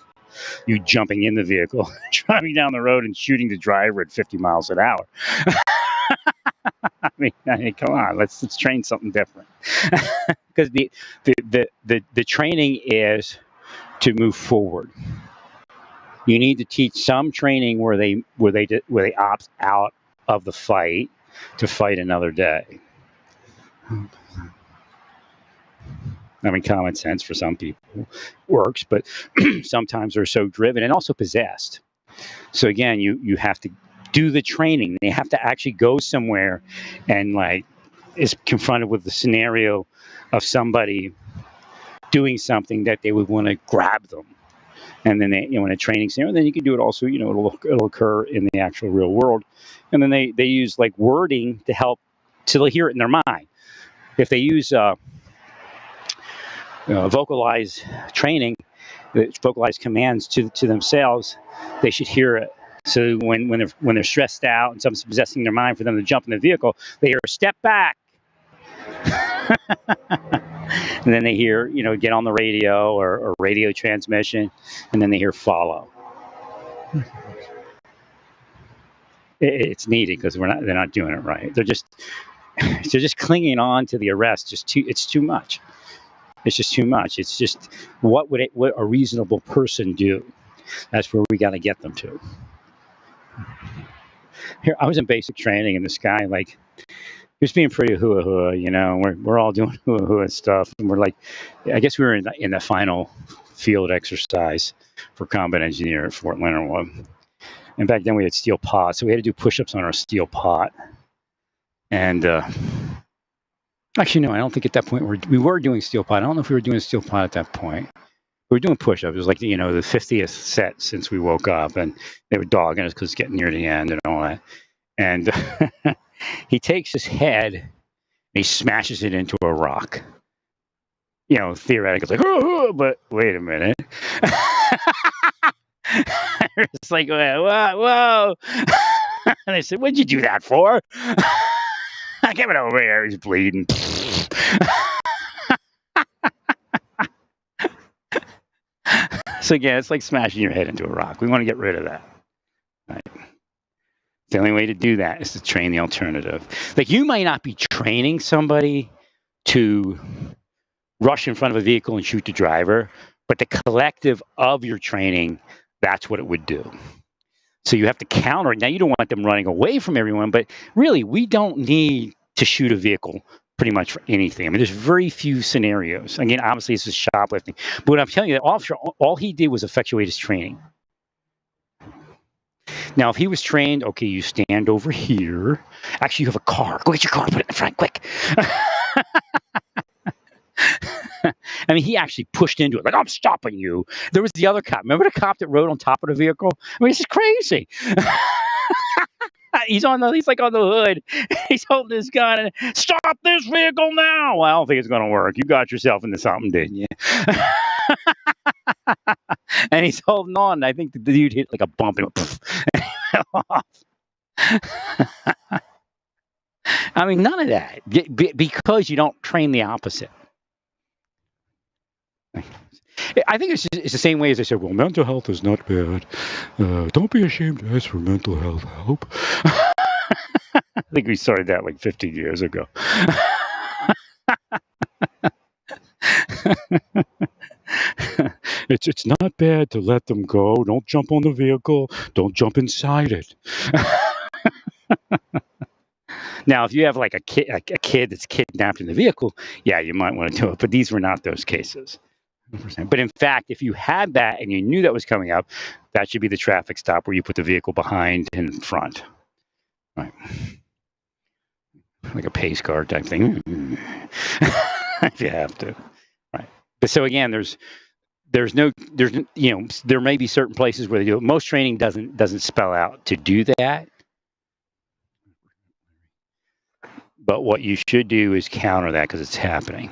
You jumping in the vehicle, driving down the road and shooting the driver at 50 miles an hour. I mean, come on, let's train something different. Because the training is to move forward. You need to teach some training where they opt out of the fight to fight another day. I mean, common sense for some people works, but sometimes they're so driven and also possessed. So again, you have to do the training. They have to actually go somewhere and like is confronted with the scenario of somebody doing something that they would want to grab them. And then they, you know, in a training scenario, then you can do it also, you know, it'll occur in the actual real world. And then they use like wording to help, so they'll hear it in their mind. If they use vocalized training, vocalized commands to themselves, they should hear it. So when they're stressed out and something's possessing their mind for them to jump in the vehicle, they hear step back. And then they hear, you know, get on the radio or radio transmission, and then they hear follow. It's needed because they're not doing it right. They're just clinging on to the arrest. It's too much. It's just too much. It's just what a reasonable person do? That's where we got to get them to. Here, I was in basic training, and this guy like. He was being pretty hoo-ha, you know. We're all doing hoo-ha stuff, and we're like, I guess we were in the final field exercise for combat engineer at Fort Leonard Wood. And back then we had steel pot, so we had to do push-ups on our steel pot. And actually, no, I don't think at that point we were doing steel pot. I don't know if we were doing steel pot at that point. We were doing push-ups. It was like, you know, the 50th set since we woke up, and they were dogging us because it's getting near the end and all that. And he takes his head and he smashes it into a rock. theoretically, it's like, oh, but wait a minute. It's like, whoa. And they said, what'd you do that for? I came over here, he's bleeding. So again, it's like smashing your head into a rock. We want to get rid of that. Right? The only way to do that is to train the alternative. Like, you might not be training somebody to rush in front of a vehicle and shoot the driver, but the collective of your training, that's what it would do. So you have to counter it. Now, you don't want them running away from everyone, but really, we don't need to shoot a vehicle pretty much for anything. I mean, there's very few scenarios. Again, obviously, this is shoplifting. But what I'm telling you, that officer, all he did was effectuate his training. Now, if he was trained, okay, you stand over here. Actually, you have a car. Go get your car, put it in the front, quick. I mean, he actually pushed into it. Like, I'm stopping you. There was the other cop. Remember the cop that rode on top of the vehicle? I mean, this is crazy. He's like on the hood. He's holding his gun and, stop this vehicle now. Well, I don't think it's going to work. You got yourself into something, didn't you? And he's holding on. I think the dude hit like a bump and fell off. I mean, none of that. Because you don't train the opposite. I think it's the same way as I said, well, mental health is not bad. Don't be ashamed to ask for mental health help. I think we started that like 15 years ago. It's not bad to let them go. Don't jump on the vehicle. Don't jump inside it. Now, if you have like a kid that's kidnapped in the vehicle, yeah, you might want to do it. But these were not those cases. But in fact, if you had that and you knew that was coming up, that should be the traffic stop where you put the vehicle behind and in front. Right. Like a pace car type thing. If you have to. Right. But so again, there may be certain places where they do it. Most training doesn't spell out to do that. But what you should do is counter that because it's happening.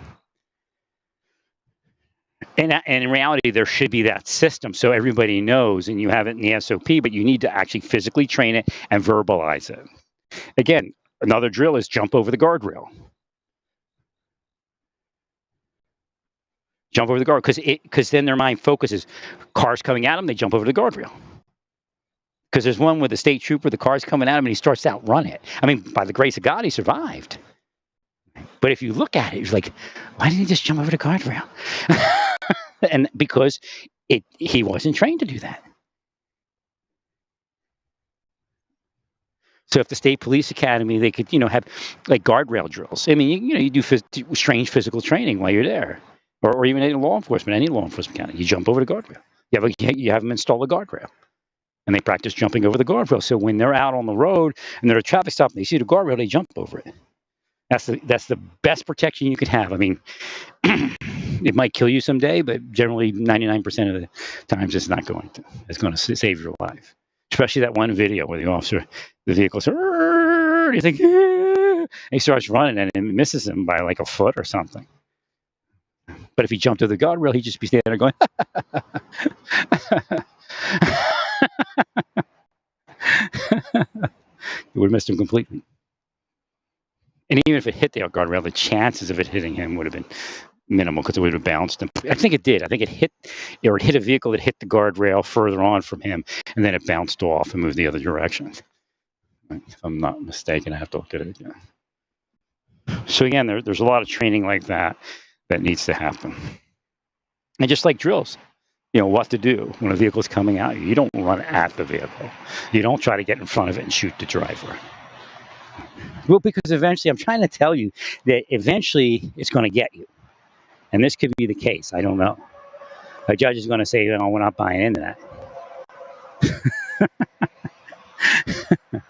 And in reality, there should be that system so everybody knows, and you have it in the SOP, but you need to actually physically train it and verbalize it. Again, another drill is jump over the guardrail. Jump over the guard, because then their mind focuses. Cars coming at them, they jump over the guardrail. Because there's one with the state trooper, the car's coming at him, and he starts to outrun it. I mean, by the grace of God, he survived. But if you look at it, it's like, why didn't he just jump over the guardrail? And because he wasn't trained to do that. So if the State Police Academy, they could, have like guardrail drills. I mean, you do strange physical training while you're there. Or even in law enforcement, any law enforcement academy, you jump over the guardrail. You have them install a guardrail. And they practice jumping over the guardrail. So when they're out on the road and they're at a traffic stop and they see the guardrail, they jump over it. That's the best protection you could have. I mean, it might kill you someday, but generally 99% of the times it's not going to. It's going to save your life. Especially that one video where the vehicle says, you think, and he starts running and it misses him by like a foot or something. But if he jumped to the guardrail, he'd just be standing there going, it would have missed him completely. And even if it hit the guardrail, the chances of it hitting him would have been minimal because it would have bounced him. I think it did. I think it hit a vehicle that hit the guardrail further on from him, and then it bounced off and moved the other direction. If I'm not mistaken, I have to look at it again. So again, there's a lot of training like that needs to happen. And just like drills, what to do when a vehicle is coming at you. You don't run at the vehicle. You don't try to get in front of it and shoot the driver. Well, because eventually, I'm trying to tell you that eventually it's going to get you. And this could be the case. I don't know. A judge is going to say, we're not buying into that. All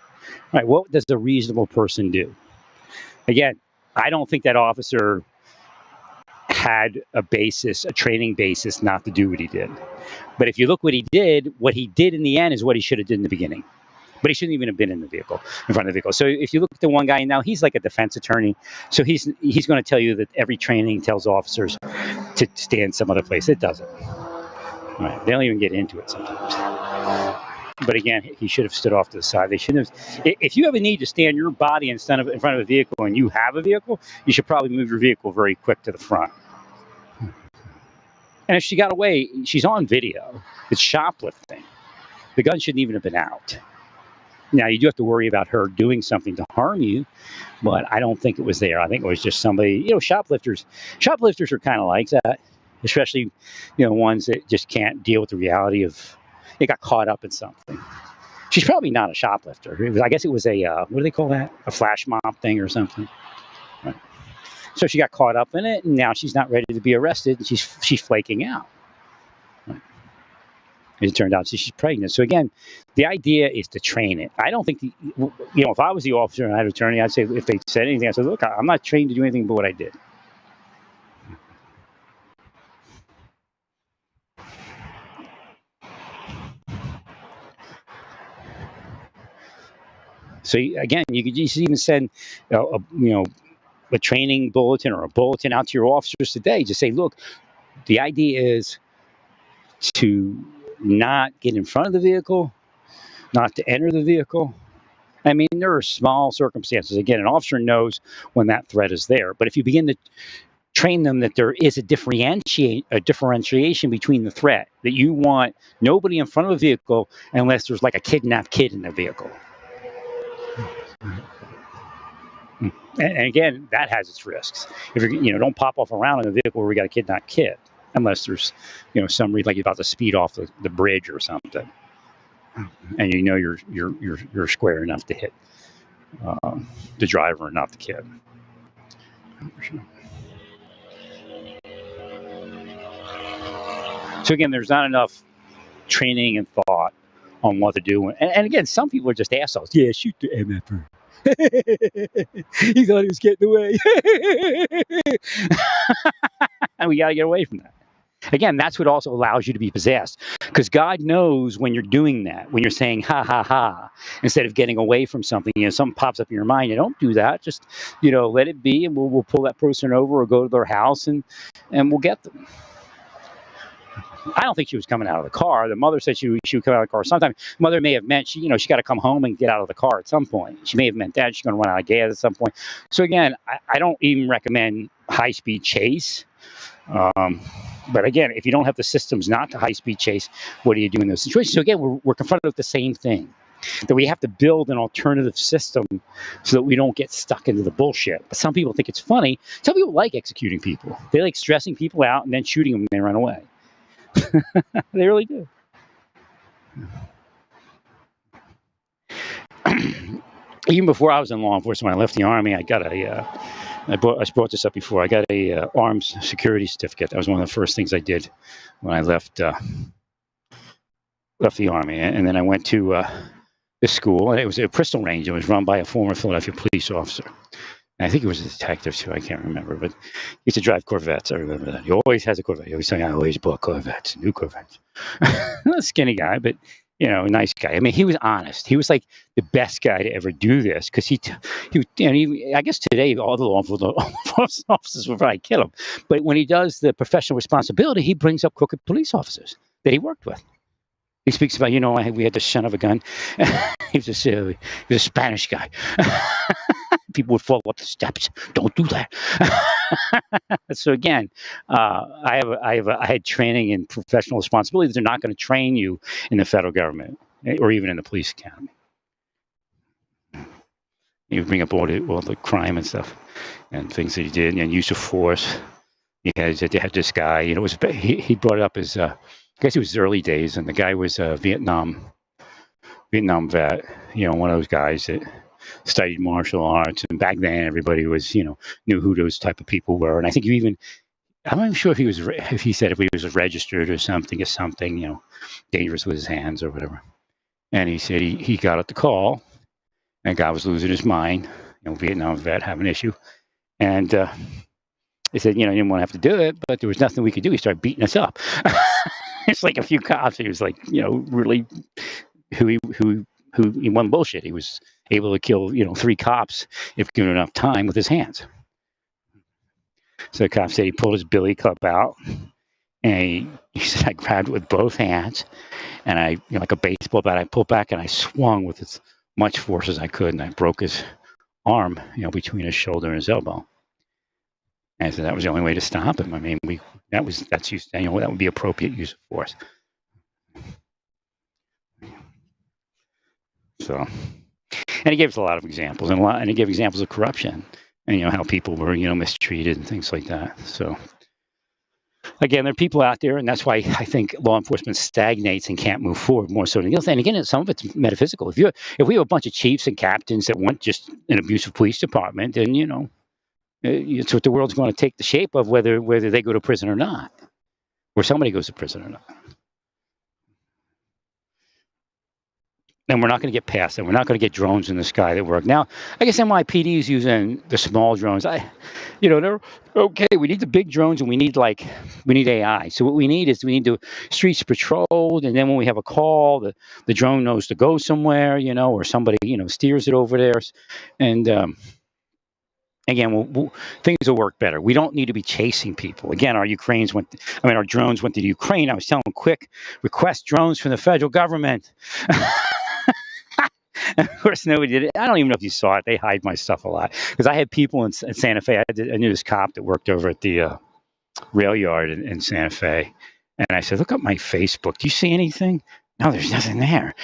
right, what does a reasonable person do? Again, I don't think that officer had a training basis not to do what he did. But if you look what he did in the end is what he should have did in the beginning. But he shouldn't even have been in front of the vehicle. So if you look at the one guy now, he's like a defense attorney. So he's going to tell you that every training tells officers to stand some other place. It doesn't. Right. They don't even get into it sometimes. But again, he should have stood off to the side. They shouldn't have. If you have a need to stand your body in front of a vehicle and you have a vehicle, you should probably move your vehicle very quick to the front. And if she got away, she's on video. It's shoplifting. The gun shouldn't even have been out. Now, you do have to worry about her doing something to harm you, but I don't think it was there. I think it was just somebody, shoplifters are kind of like that, especially, ones that just can't deal with the reality of they got caught up in something. She's probably not a shoplifter. I guess it was a, what do they call that? A flash mob thing or something. Right. So she got caught up in it, and now she's not ready to be arrested, and she's flaking out. Right. It turned out she's pregnant. So again, the idea is to train it. I don't think, if I was the officer and I had an attorney, I'd say, if they said anything, I'd say, look, I'm not trained to do anything but what I did. So again, you could just even send, a training bulletin or a bulletin out to your officers today. Just say, look, the idea is to not get in front of the vehicle, not to enter the vehicle. I mean, there are small circumstances. Again, an officer knows when that threat is there. But if you begin to train them that there is a differentiation between the threat, that you want nobody in front of a vehicle unless there's like a kidnapped kid in the vehicle. And again, that has its risks. If you don't pop off around in a vehicle where we got a kidnapped kid, unless there's some reason like you're about to speed off the bridge or something, and you're square enough to hit the driver and not the kid. So again, there's not enough training and thought on what to do. And again, some people are just assholes. Yeah, shoot the MFR. He thought he was getting away. And we got to get away from that. Again, that's what also allows you to be possessed. Because God knows when you're doing that, when you're saying, ha, ha, ha, instead of getting away from something, something pops up in your mind. You don't do that. Just, let it be, and we'll pull that person over or go to their house, and we'll get them. I don't think she was coming out of the car. The mother said she would come out of the car sometime. Mother may have meant she got to come home and get out of the car at some point. She may have meant that she's going to run out of gas at some point. So again, I don't even recommend high-speed chase. But again, if you don't have the systems not to high-speed chase, what do you do in those situations? So again, we're confronted with the same thing, that we have to build an alternative system so that we don't get stuck into the bullshit. But some people think it's funny. Some people like executing people. They like stressing people out and then shooting them when they run away. They really do. Even before I was in law enforcement, when I left the Army, I got I brought this up before. I got a arms security certificate. That was one of the first things I did when I left the Army. And then I went to this school, and it was a pistol range. It was run by a former Philadelphia police officer. I think he was a detective too. I can't remember, but he used to drive Corvettes. I remember that. He always has a Corvette. He always saying, "I always bought Corvettes, new Corvettes." Not a skinny guy, but a nice guy. I mean, he was honest. He was like the best guy to ever do this because I guess today all the law enforcement officers would probably kill him. But when he does the professional responsibility, he brings up crooked police officers that he worked with. He speaks about, we had the son of a gun. He was a Spanish guy. People would fall up the steps. Don't do that. So again, I had training in professional responsibility. They're not going to train you in the federal government or even in the police academy. You bring up all the crime and stuff and things that he did and use of force. They had this guy. He brought it up as I guess it was his early days, and the guy was a Vietnam vet. One of those guys that studied martial arts, and back then everybody was, knew who those type of people were. And I think I'm not even sure if he said if he was registered or something, dangerous with his hands or whatever. And he said he got at the call, and guy was losing his mind, Vietnam vet, have an issue. And he said, he didn't want to have to do it, but there was nothing we could do. He started beating us up. It's like a few cops. He was like, really who who he won bullshit. He was able to kill 3 cops if given enough time with his hands. So the cop said he pulled his billy club out, and he said I grabbed it with both hands, and I, like a baseball bat, I pulled back and I swung with as much force as I could, and I broke his arm, between his shoulder and his elbow. And so that was the only way to stop him. I mean, that would be appropriate use of force. So, and he gave us a lot of examples, and he gave examples of corruption, and how people were mistreated and things like that. So, again, there are people out there, and that's why I think law enforcement stagnates and can't move forward more so than anything else. And again, some of it's metaphysical. If we have a bunch of chiefs and captains that want just an abusive police department, then it's what the world's going to take the shape of, whether they go to prison or not, or somebody goes to prison or not. And we're not going to get past that. We're not going to get drones in the sky that work. Now, I guess NYPD is using the small drones. They're okay. We need the big drones, and we need AI. So what we need the streets patrolled, and then when we have a call, the drone knows to go somewhere, or somebody, steers it over there. And again, things will work better. We don't need to be chasing people. Again, our drones went to Ukraine. I was telling them, quick, request drones from the federal government. And of course, nobody did it. I don't even know if you saw it. They hide my stuff a lot. Because I had people in Santa Fe. I knew this cop that worked over at the rail yard in Santa Fe. And I said, look up my Facebook. Do you see anything? No, there's nothing there.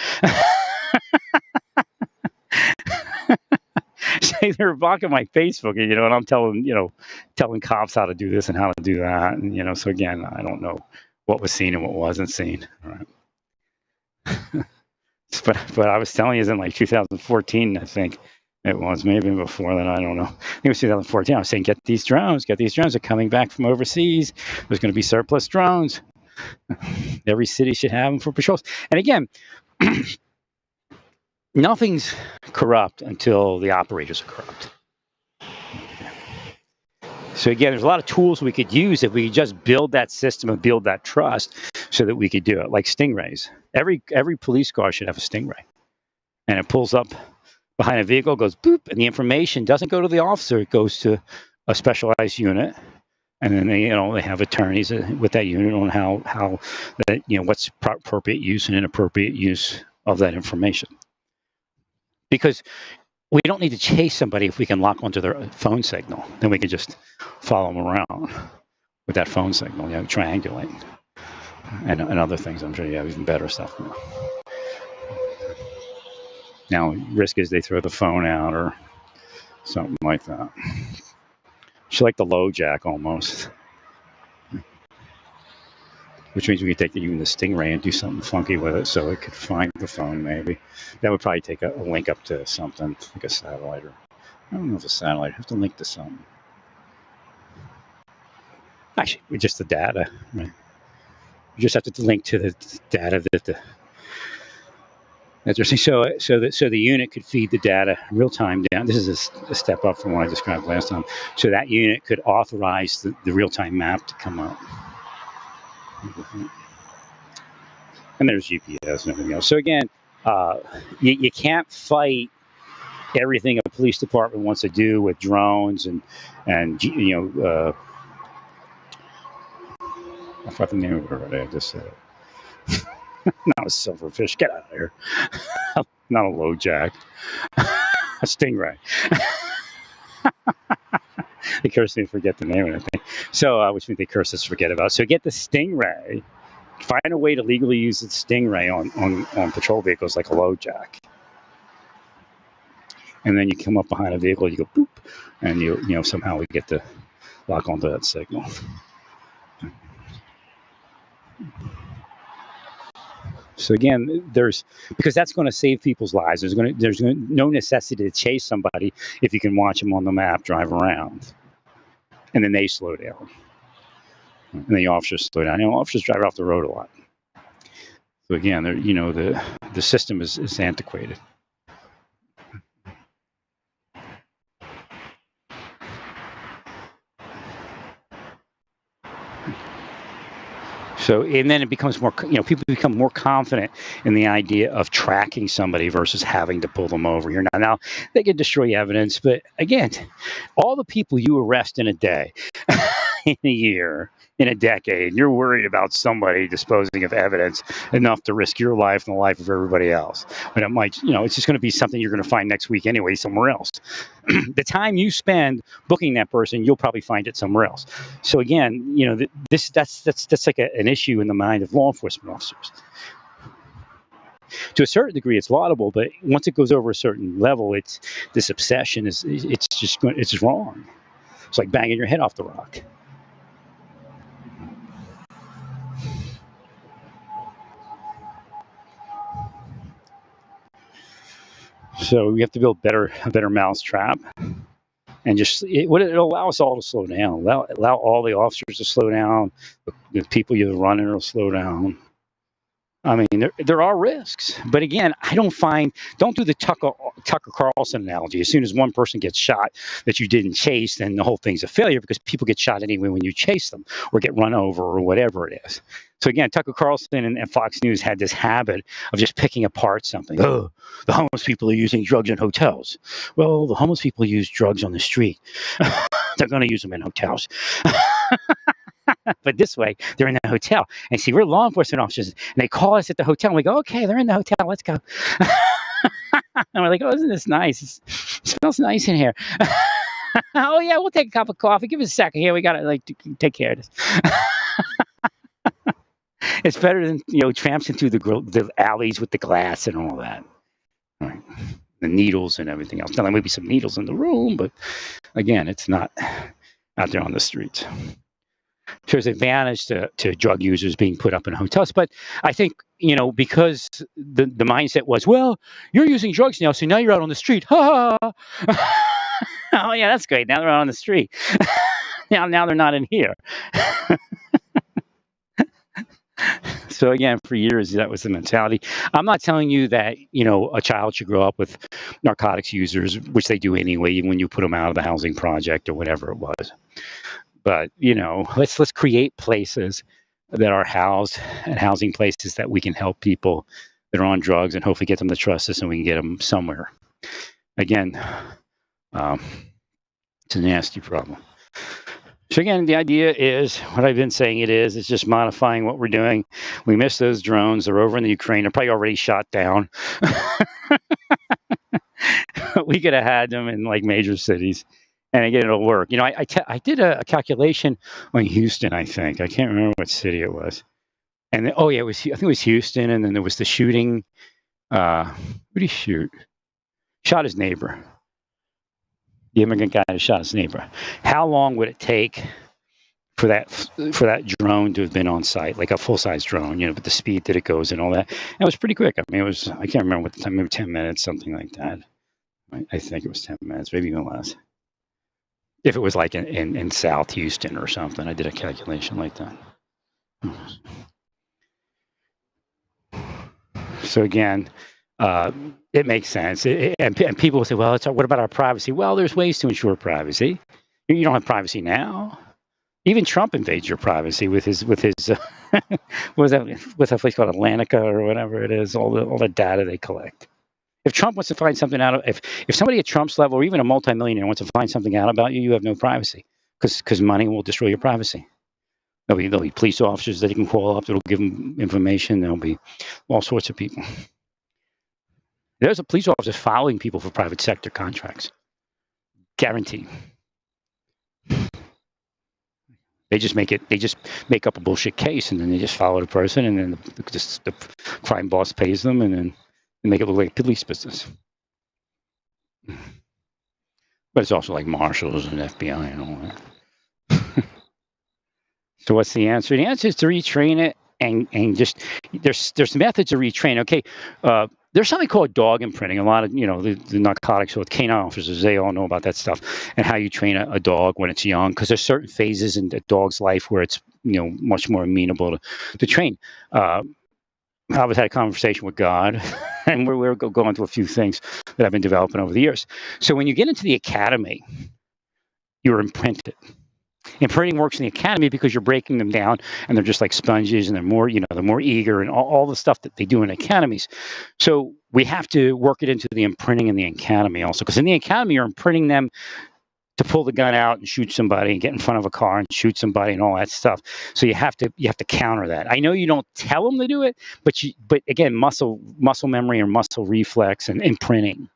So they're blocking my Facebook, and I'm telling cops how to do this and how to do that. And, so again, I don't know what was seen and what wasn't seen. All right. But I was telling you, in like 2014, I think it was, maybe before then, I don't know. I think it was 2014. I was saying, get these drones. They're coming back from overseas. There's going to be surplus drones. Every city should have them for patrols. And again, nothing's corrupt until the operators are corrupt. So again, there's a lot of tools we could use if we could just build that system and build that trust so that we could do it, like stingrays. Every police car should have a stingray. And it pulls up behind a vehicle, goes boop, and the information doesn't go to the officer. It goes to a specialized unit. And then they have attorneys with that unit on how that, what's appropriate use and inappropriate use of that information. Because we don't need to chase somebody if we can lock onto their phone signal. Then we can just follow them around with that phone signal, triangulate. And other things. I'm sure you have even better stuff now. Now, risk is they throw the phone out or something like that. It's like the low jack almost. Which means we could take even the Stingray and do something funky with it so it could find the phone, maybe. That would probably take a link up to something, like a satellite. Or I don't know if a satellite. I have to link to something. Actually, just the data. Right? You just have to link to the data that they're saying. So the unit could feed the data real time down. This is a step up from what I described last time. So that unit could authorize the real time map to come up. And there's GPS and everything else. So again, you can't fight everything a police department wants to do with drones and I forgot the name of it already. I just said it. Not a silverfish. Get out of here. Not a low jack. A stingray. They curse me to forget the name of it, I think. So, which means they curse us to forget about. So get the stingray. Find a way to legally use the stingray on patrol vehicles like a low jack. And then you come up behind a vehicle, you go boop, and you somehow we get to lock onto that signal. So again, because that's going to save people's lives. There's no necessity to chase somebody if you can watch them on the map drive around, and then they slow down, and the officers slow down. Officers drive off the road a lot. So again, the system is antiquated. So, and then it becomes more, people become more confident in the idea of tracking somebody versus having to pull them over. Now they can destroy evidence, but again, all the people you arrest in a day, in a year, in a decade, you're worried about somebody disposing of evidence enough to risk your life and the life of everybody else. But it might, it's just going to be something you're going to find next week anyway, somewhere else. The time you spend booking that person, you'll probably find it somewhere else. So again, that's like an issue in the mind of law enforcement officers. To a certain degree, it's laudable, but once it goes over a certain level, this obsession it's just wrong. It's like banging your head off the rock. So we have to build a better mousetrap, and it'll allow us all to slow down. Allow all the officers to slow down. The people you're running will slow down. I mean, there are risks, but again, don't do the Tucker Carlson analogy. As soon as one person gets shot that you didn't chase, then the whole thing's a failure because people get shot anyway when you chase them or get run over or whatever it is. So again, Tucker Carlson and Fox News had this habit of just picking apart something. Oh, the homeless people are using drugs in hotels. Well, the homeless people use drugs on the street. They're going to use them in hotels. But this way, they're in the hotel. And see, we're law enforcement officers, and they call us at the hotel, and we go, okay, they're in the hotel, let's go. And we're like, oh, isn't this nice? It smells nice in here. Oh, yeah, we'll take a cup of coffee. Give us a second here. We got to take care of this. It's better than, tramping through the alleys with the glass and all that. Right. The needles and everything else. Now, there may be some needles in the room, but again, it's not out there on the streets. There's advantage to drug users being put up in hotels. But I think, because the mindset was, well, you're using drugs now, so now you're out on the street. Ha ha. Oh, yeah, that's great. Now they're out on the street. now they're not in here. So again, for years, that was the mentality. I'm not telling you that, a child should grow up with narcotics users, which they do anyway, even when you put them out of the housing project or whatever it was. But, let's create places that are housing places that we can help people that are on drugs and hopefully get them to trust us and we can get them somewhere. Again, it's a nasty problem. So again, the idea is what I've been saying it's just modifying what we're doing. We missed those drones. They're over in the Ukraine. They're probably already shot down. We could have had them in like major cities. And again, it'll work. I did a calculation on Houston, I think. I can't remember what city it was. And then, I think it was Houston. And then there was the shooting. Who did he shoot? Shot his neighbor. The immigrant guy that shot his neighbor. How long would it take for that drone to have been on site, like a full-size drone, with the speed that it goes and all that? And it was pretty quick. I mean, I can't remember what the time, maybe 10 minutes, something like that. I think it was 10 minutes, maybe even less. If it was like in South Houston or something, I did a calculation like that. So again, it makes sense. And people will say, well, what about our privacy? Well, there's ways to ensure privacy. You don't have privacy now. Even Trump invades your privacy with his what was that, with a place called Atlantica or whatever it is, all the data they collect. If Trump wants to find something out, if somebody at Trump's level or even a multimillionaire wants to find something out about you, you have no privacy because money will destroy your privacy. There'll be police officers that you can call up that'll give them information. There'll be all sorts of people. There's a police officer following people for private sector contracts. Guaranteed. They just make up a bullshit case and then they just follow the person and then the crime boss pays them and then they make it look like a police business. But it's also like marshals and FBI and all that. So what's the answer? The answer is to retrain it and just there's methods to retrain. Okay, there's something called dog imprinting. A lot of the narcotics with canine officers, they all know about that stuff and how you train a dog when it's young, because there's certain phases in a dog's life where it's much more amenable to train. I had a conversation with God, and we're going through a few things that I've been developing over the years. So when you get into the academy, you're imprinted. Imprinting works in the academy because you're breaking them down, and they're just like sponges, and they're more, they're more eager, and all the stuff that they do in academies. So we have to work it into the imprinting in the academy also, because in the academy you're imprinting them to pull the gun out and shoot somebody and get in front of a car and shoot somebody and all that stuff. So you have to counter that. I know you don't tell them to do it, but again, muscle memory or muscle reflex and imprinting.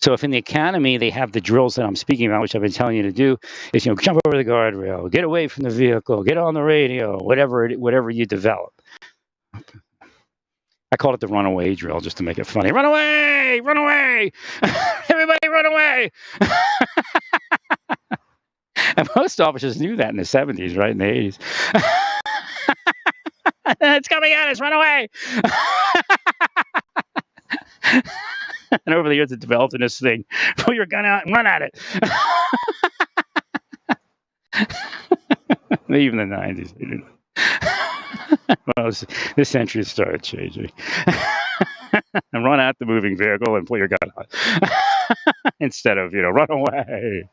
So if in the academy they have the drills that I'm speaking about, which I've been telling you to do, is jump over the guardrail, get away from the vehicle, get on the radio, whatever you develop. I called it the runaway drill just to make it funny. Run away! Run away! Everybody run away! And most officers knew that in the 70s, right? In the 80s. It's coming at us! Run away! And over the years, it developed in this thing. Pull your gun out and run at it. Even the 90s. Well, this century started changing. And run out the moving vehicle and pull your gun out. Instead of, run away.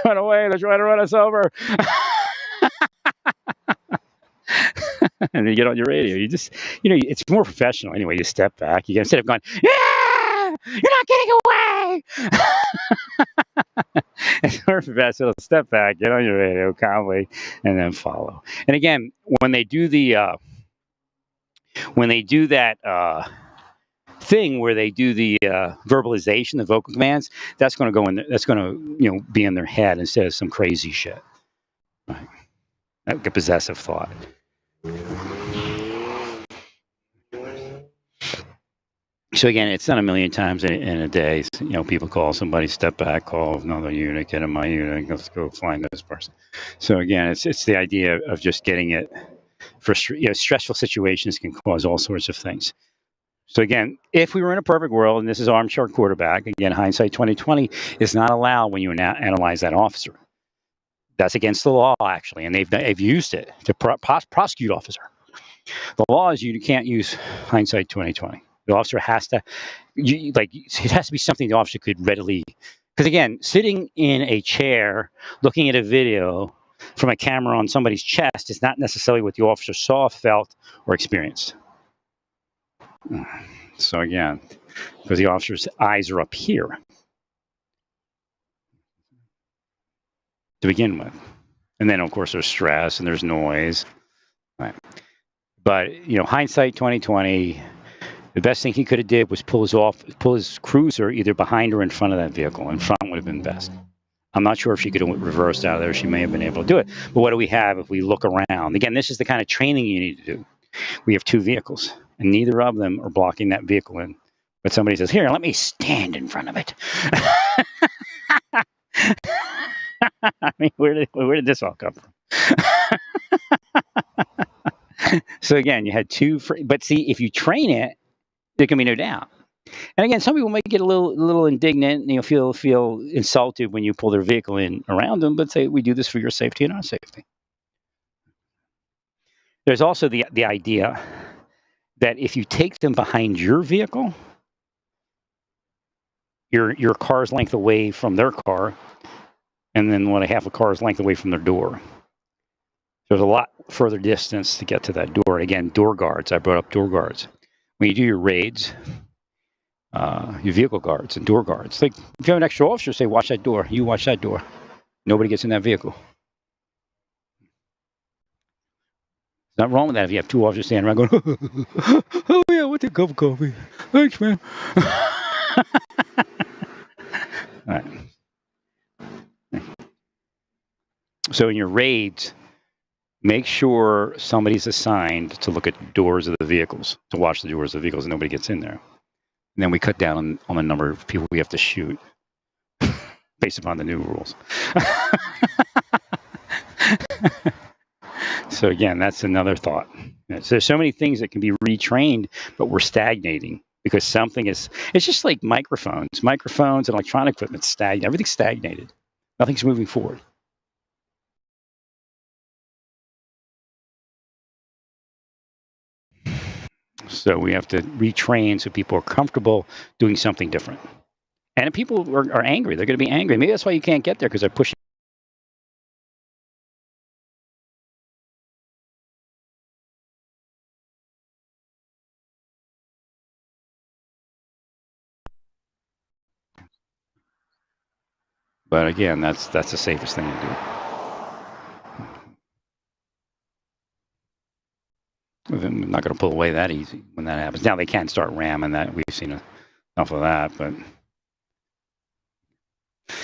Run away, they're trying to run us over. And you get on your radio. You just, it's more professional anyway. You step back. Instead of going, yeah, you're not getting away. It's more professional. Step back, get on your radio calmly, and then follow. And again, when they do that thing where they do the verbalization, the vocal commands, that's going to go in. That's going to be in their head instead of some crazy shit. Right. Like a possessive thought. So again, it's not a million times in a day. People call somebody, step back, call another unit, get in my unit, let's go find this person. So again, it's the idea of just getting it for stressful situations can cause all sorts of things. So again, if we were in a perfect world, and this is armchair quarterback, again, hindsight 2020 is not allowed when you analyze that officer. That's against the law, actually, and they've used it to prosecute officer. The law is you can't use hindsight 2020. The officer has to, it has to be something the officer could readily, because again, sitting in a chair, looking at a video from a camera on somebody's chest is not necessarily what the officer saw, felt, or experienced. So again, because the officer's eyes are up here to begin with. And then, of course, there's stress and there's noise. Right. But, hindsight 2020, the best thing he could have did was pull his cruiser either behind or in front of that vehicle. In front would have been best. I'm not sure if she could have reversed out of there. She may have been able to do it. But what do we have if we look around? Again, this is the kind of training you need to do. We have two vehicles, and neither of them are blocking that vehicle in. But somebody says, here, let me stand in front of it. I mean, where did this all come from? So again, you had two, but see, if you train it, there can be no doubt. And again, some people might get a little indignant, and feel insulted when you pull their vehicle in around them, but say, we do this for your safety and our safety. There's also the idea that if you take them behind your vehicle, your car's length away from their car, and then a half a car's length away from their door. There's a lot further distance to get to that door. Again, door guards. I brought up door guards. When you do your raids, your vehicle guards and door guards. Like if you have an extra officer, say, watch that door. You watch that door. Nobody gets in that vehicle. There's nothing wrong with that if you have two officers standing around going, oh yeah, what's a cup of coffee? Thanks, man. All right. So in your raids, make sure somebody's assigned to look at doors of the vehicles, to watch the doors of the vehicles, and nobody gets in there. And then we cut down on the number of people we have to shoot based upon the new rules. So again, that's another thought. So there's so many things that can be retrained, but we're stagnating because it's just like microphones and electronic equipment stagnate. Everything's stagnated. Nothing's moving forward. So we have to retrain so people are comfortable doing something different. And if people are angry, they're going to be angry. Maybe that's why you can't get there, because they're pushing But again, that's the safest thing to do. They're not going to pull away that easy when that happens. Now they can start ramming that. We've seen enough of that, but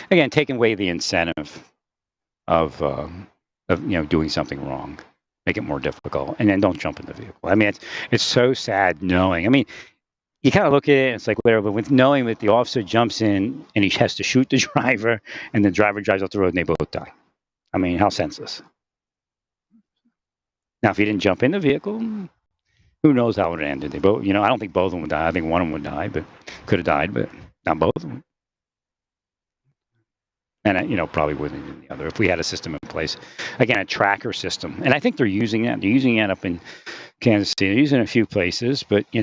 again, taking away the incentive of doing something wrong, make it more difficult, and then don't jump in the vehicle. I mean, it's so sad knowing. I mean, you kind of look at it, and it's like whatever, but with knowing that the officer jumps in and he has to shoot the driver, and the driver drives off the road and they both die. I mean, how senseless. Now, if he didn't jump in the vehicle, who knows how it would have ended? They both, I don't think both of them would die. I think one of them would die, but could have died, but not both of them. And probably wouldn't in the other if we had a system in place. Again, a tracker system, and I think they're using that. They're using it up in Kansas City. They're using it in a few places, but we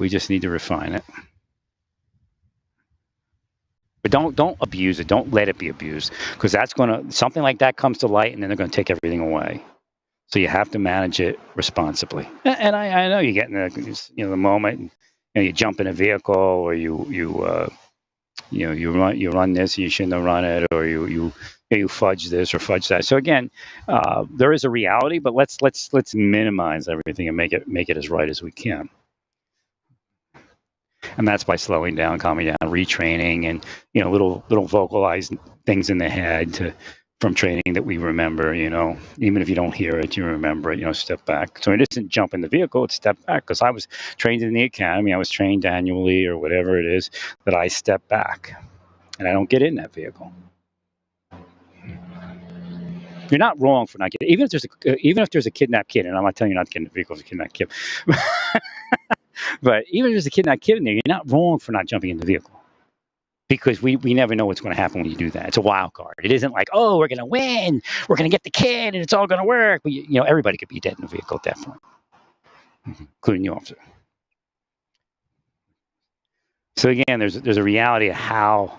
just need to refine it. But don't abuse it. Don't let it be abused, because something like that comes to light, and then they're going to take everything away. So you have to manage it responsibly. And I know you get in the moment, you jump in a vehicle, or you run this, you shouldn't have run it, or you fudge this or fudge that. So again, there is a reality, but let's minimize everything and make it as right as we can. And that's by slowing down, calming down, retraining, and little vocalized things in the head from training that we remember. Even if you don't hear it, you remember it. Step back. So it isn't jump in the vehicle; it's step back. Because I was trained in the academy, I was trained annually or whatever it is, that I step back, and I don't get in that vehicle. You're not wrong for not getting. Even if there's a kidnapped kid, and I'm not telling you not to get in the vehicle if it's a kidnapped kid. But even if there's a kidnapped kid in there, you're not wrong for not jumping in the vehicle, because we never know what's going to happen when you do that. It's a wild card. It isn't like, oh, we're going to win, we're going to get the kid, and it's all going to work. But, everybody could be dead in the vehicle at that point, including the officer. So again, there's a reality of how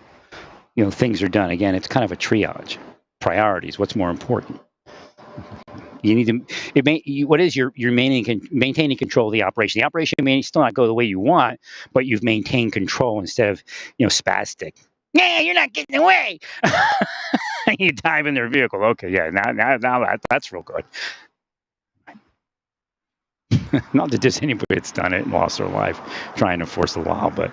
things are done. Again, it's kind of a triage, priorities. What's more important? You need to. What is you're maintaining control of the operation. The operation may still not go the way you want, but you've maintained control instead of spastic. Yeah, you're not getting away. You dive in their vehicle. Okay, yeah, now that's real good. Not that there's anybody that's done it and lost their life trying to enforce the law, but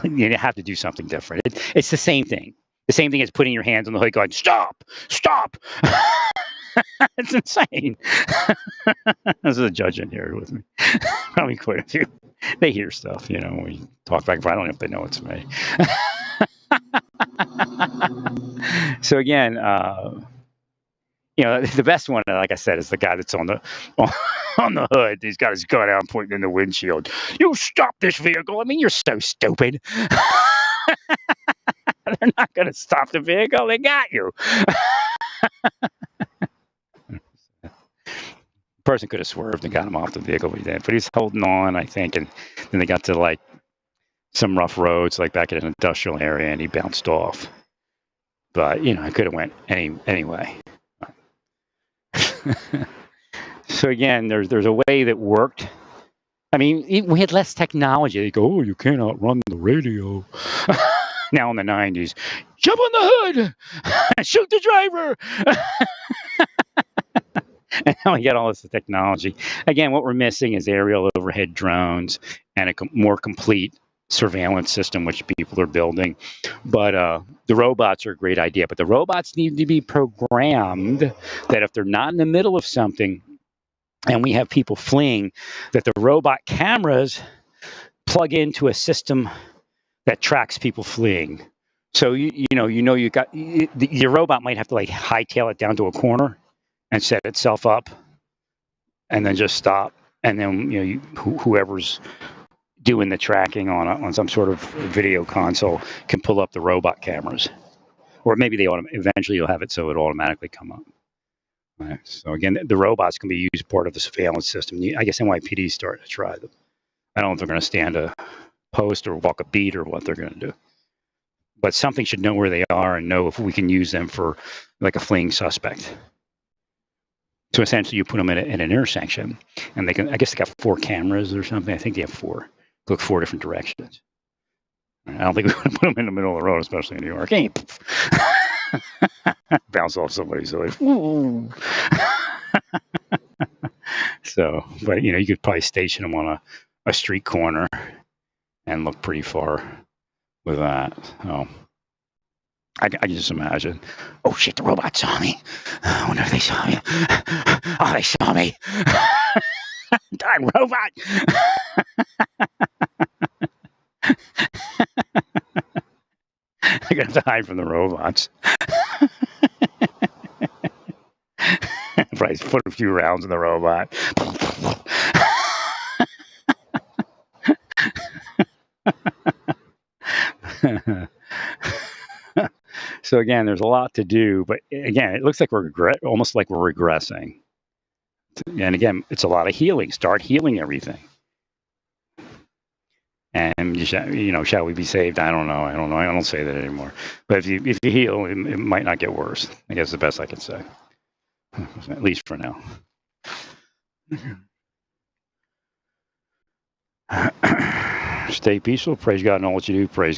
you have to do something different. It's the same thing. The same thing as putting your hands on the hood, going, "Stop, stop." It's insane. There's a judge in here with me. Probably quite a few. They hear stuff, we talk back and forth. I don't know if they know it's me. So again, the best one, like I said, is the guy that's on the hood. He's got his gun out pointing in the windshield. You stop this vehicle. I mean, you're so stupid. They're not going to stop the vehicle. They got you. Person could have swerved and got him off the vehicle, but he's holding on, I think, and then they got to like some rough roads, like back in an industrial area, and he bounced off. But I could have went anyway. So again, there's a way that worked. I mean, we had less technology. They go, "Oh, you can't outrun the radio." Now in the 90s, jump on the hood, shoot the driver. And now we got all this technology. Again, what we're missing is aerial overhead drones and a more complete surveillance system, which people are building. But the robots are a great idea. But the robots need to be programmed that if they're not in the middle of something and we have people fleeing, that the robot cameras plug into a system that tracks people fleeing. So you got your robot might have to like hightail it down to a corner and set itself up, and then just stop, and then whoever's doing the tracking on some sort of video console can pull up the robot cameras, or maybe eventually you'll have it so it automatically come up. Right. So again, the robots can be used part of the surveillance system. I guess NYPD started to try them. I don't know if they're going to stand a post or walk a beat or what they're going to do, but something should know where they are and know if we can use them for like a fleeing suspect. So essentially, you put them at an intersection, and they can. I guess they got 4 cameras or something. I think they have 4. Look 4 different directions. I don't think we would put them in the middle of the road, especially in New York. Hey, bounce off somebody. So, so, but you could probably station them on a street corner and look pretty far with that. So, I can just imagine. Oh shit! The robot saw me. I wonder if they saw me. Oh, they saw me. Darn robot! I'm gonna have to hide from the robots. Probably put a few rounds in the robot. So again, there's a lot to do, but again, it looks like we're almost like we're regressing. And again, it's a lot of healing. Start healing everything. And shall we be saved? I don't know. I don't say that anymore. But if you heal, it might not get worse. I guess the best I can say, at least for now. Stay peaceful. Praise God in all that you do. Praise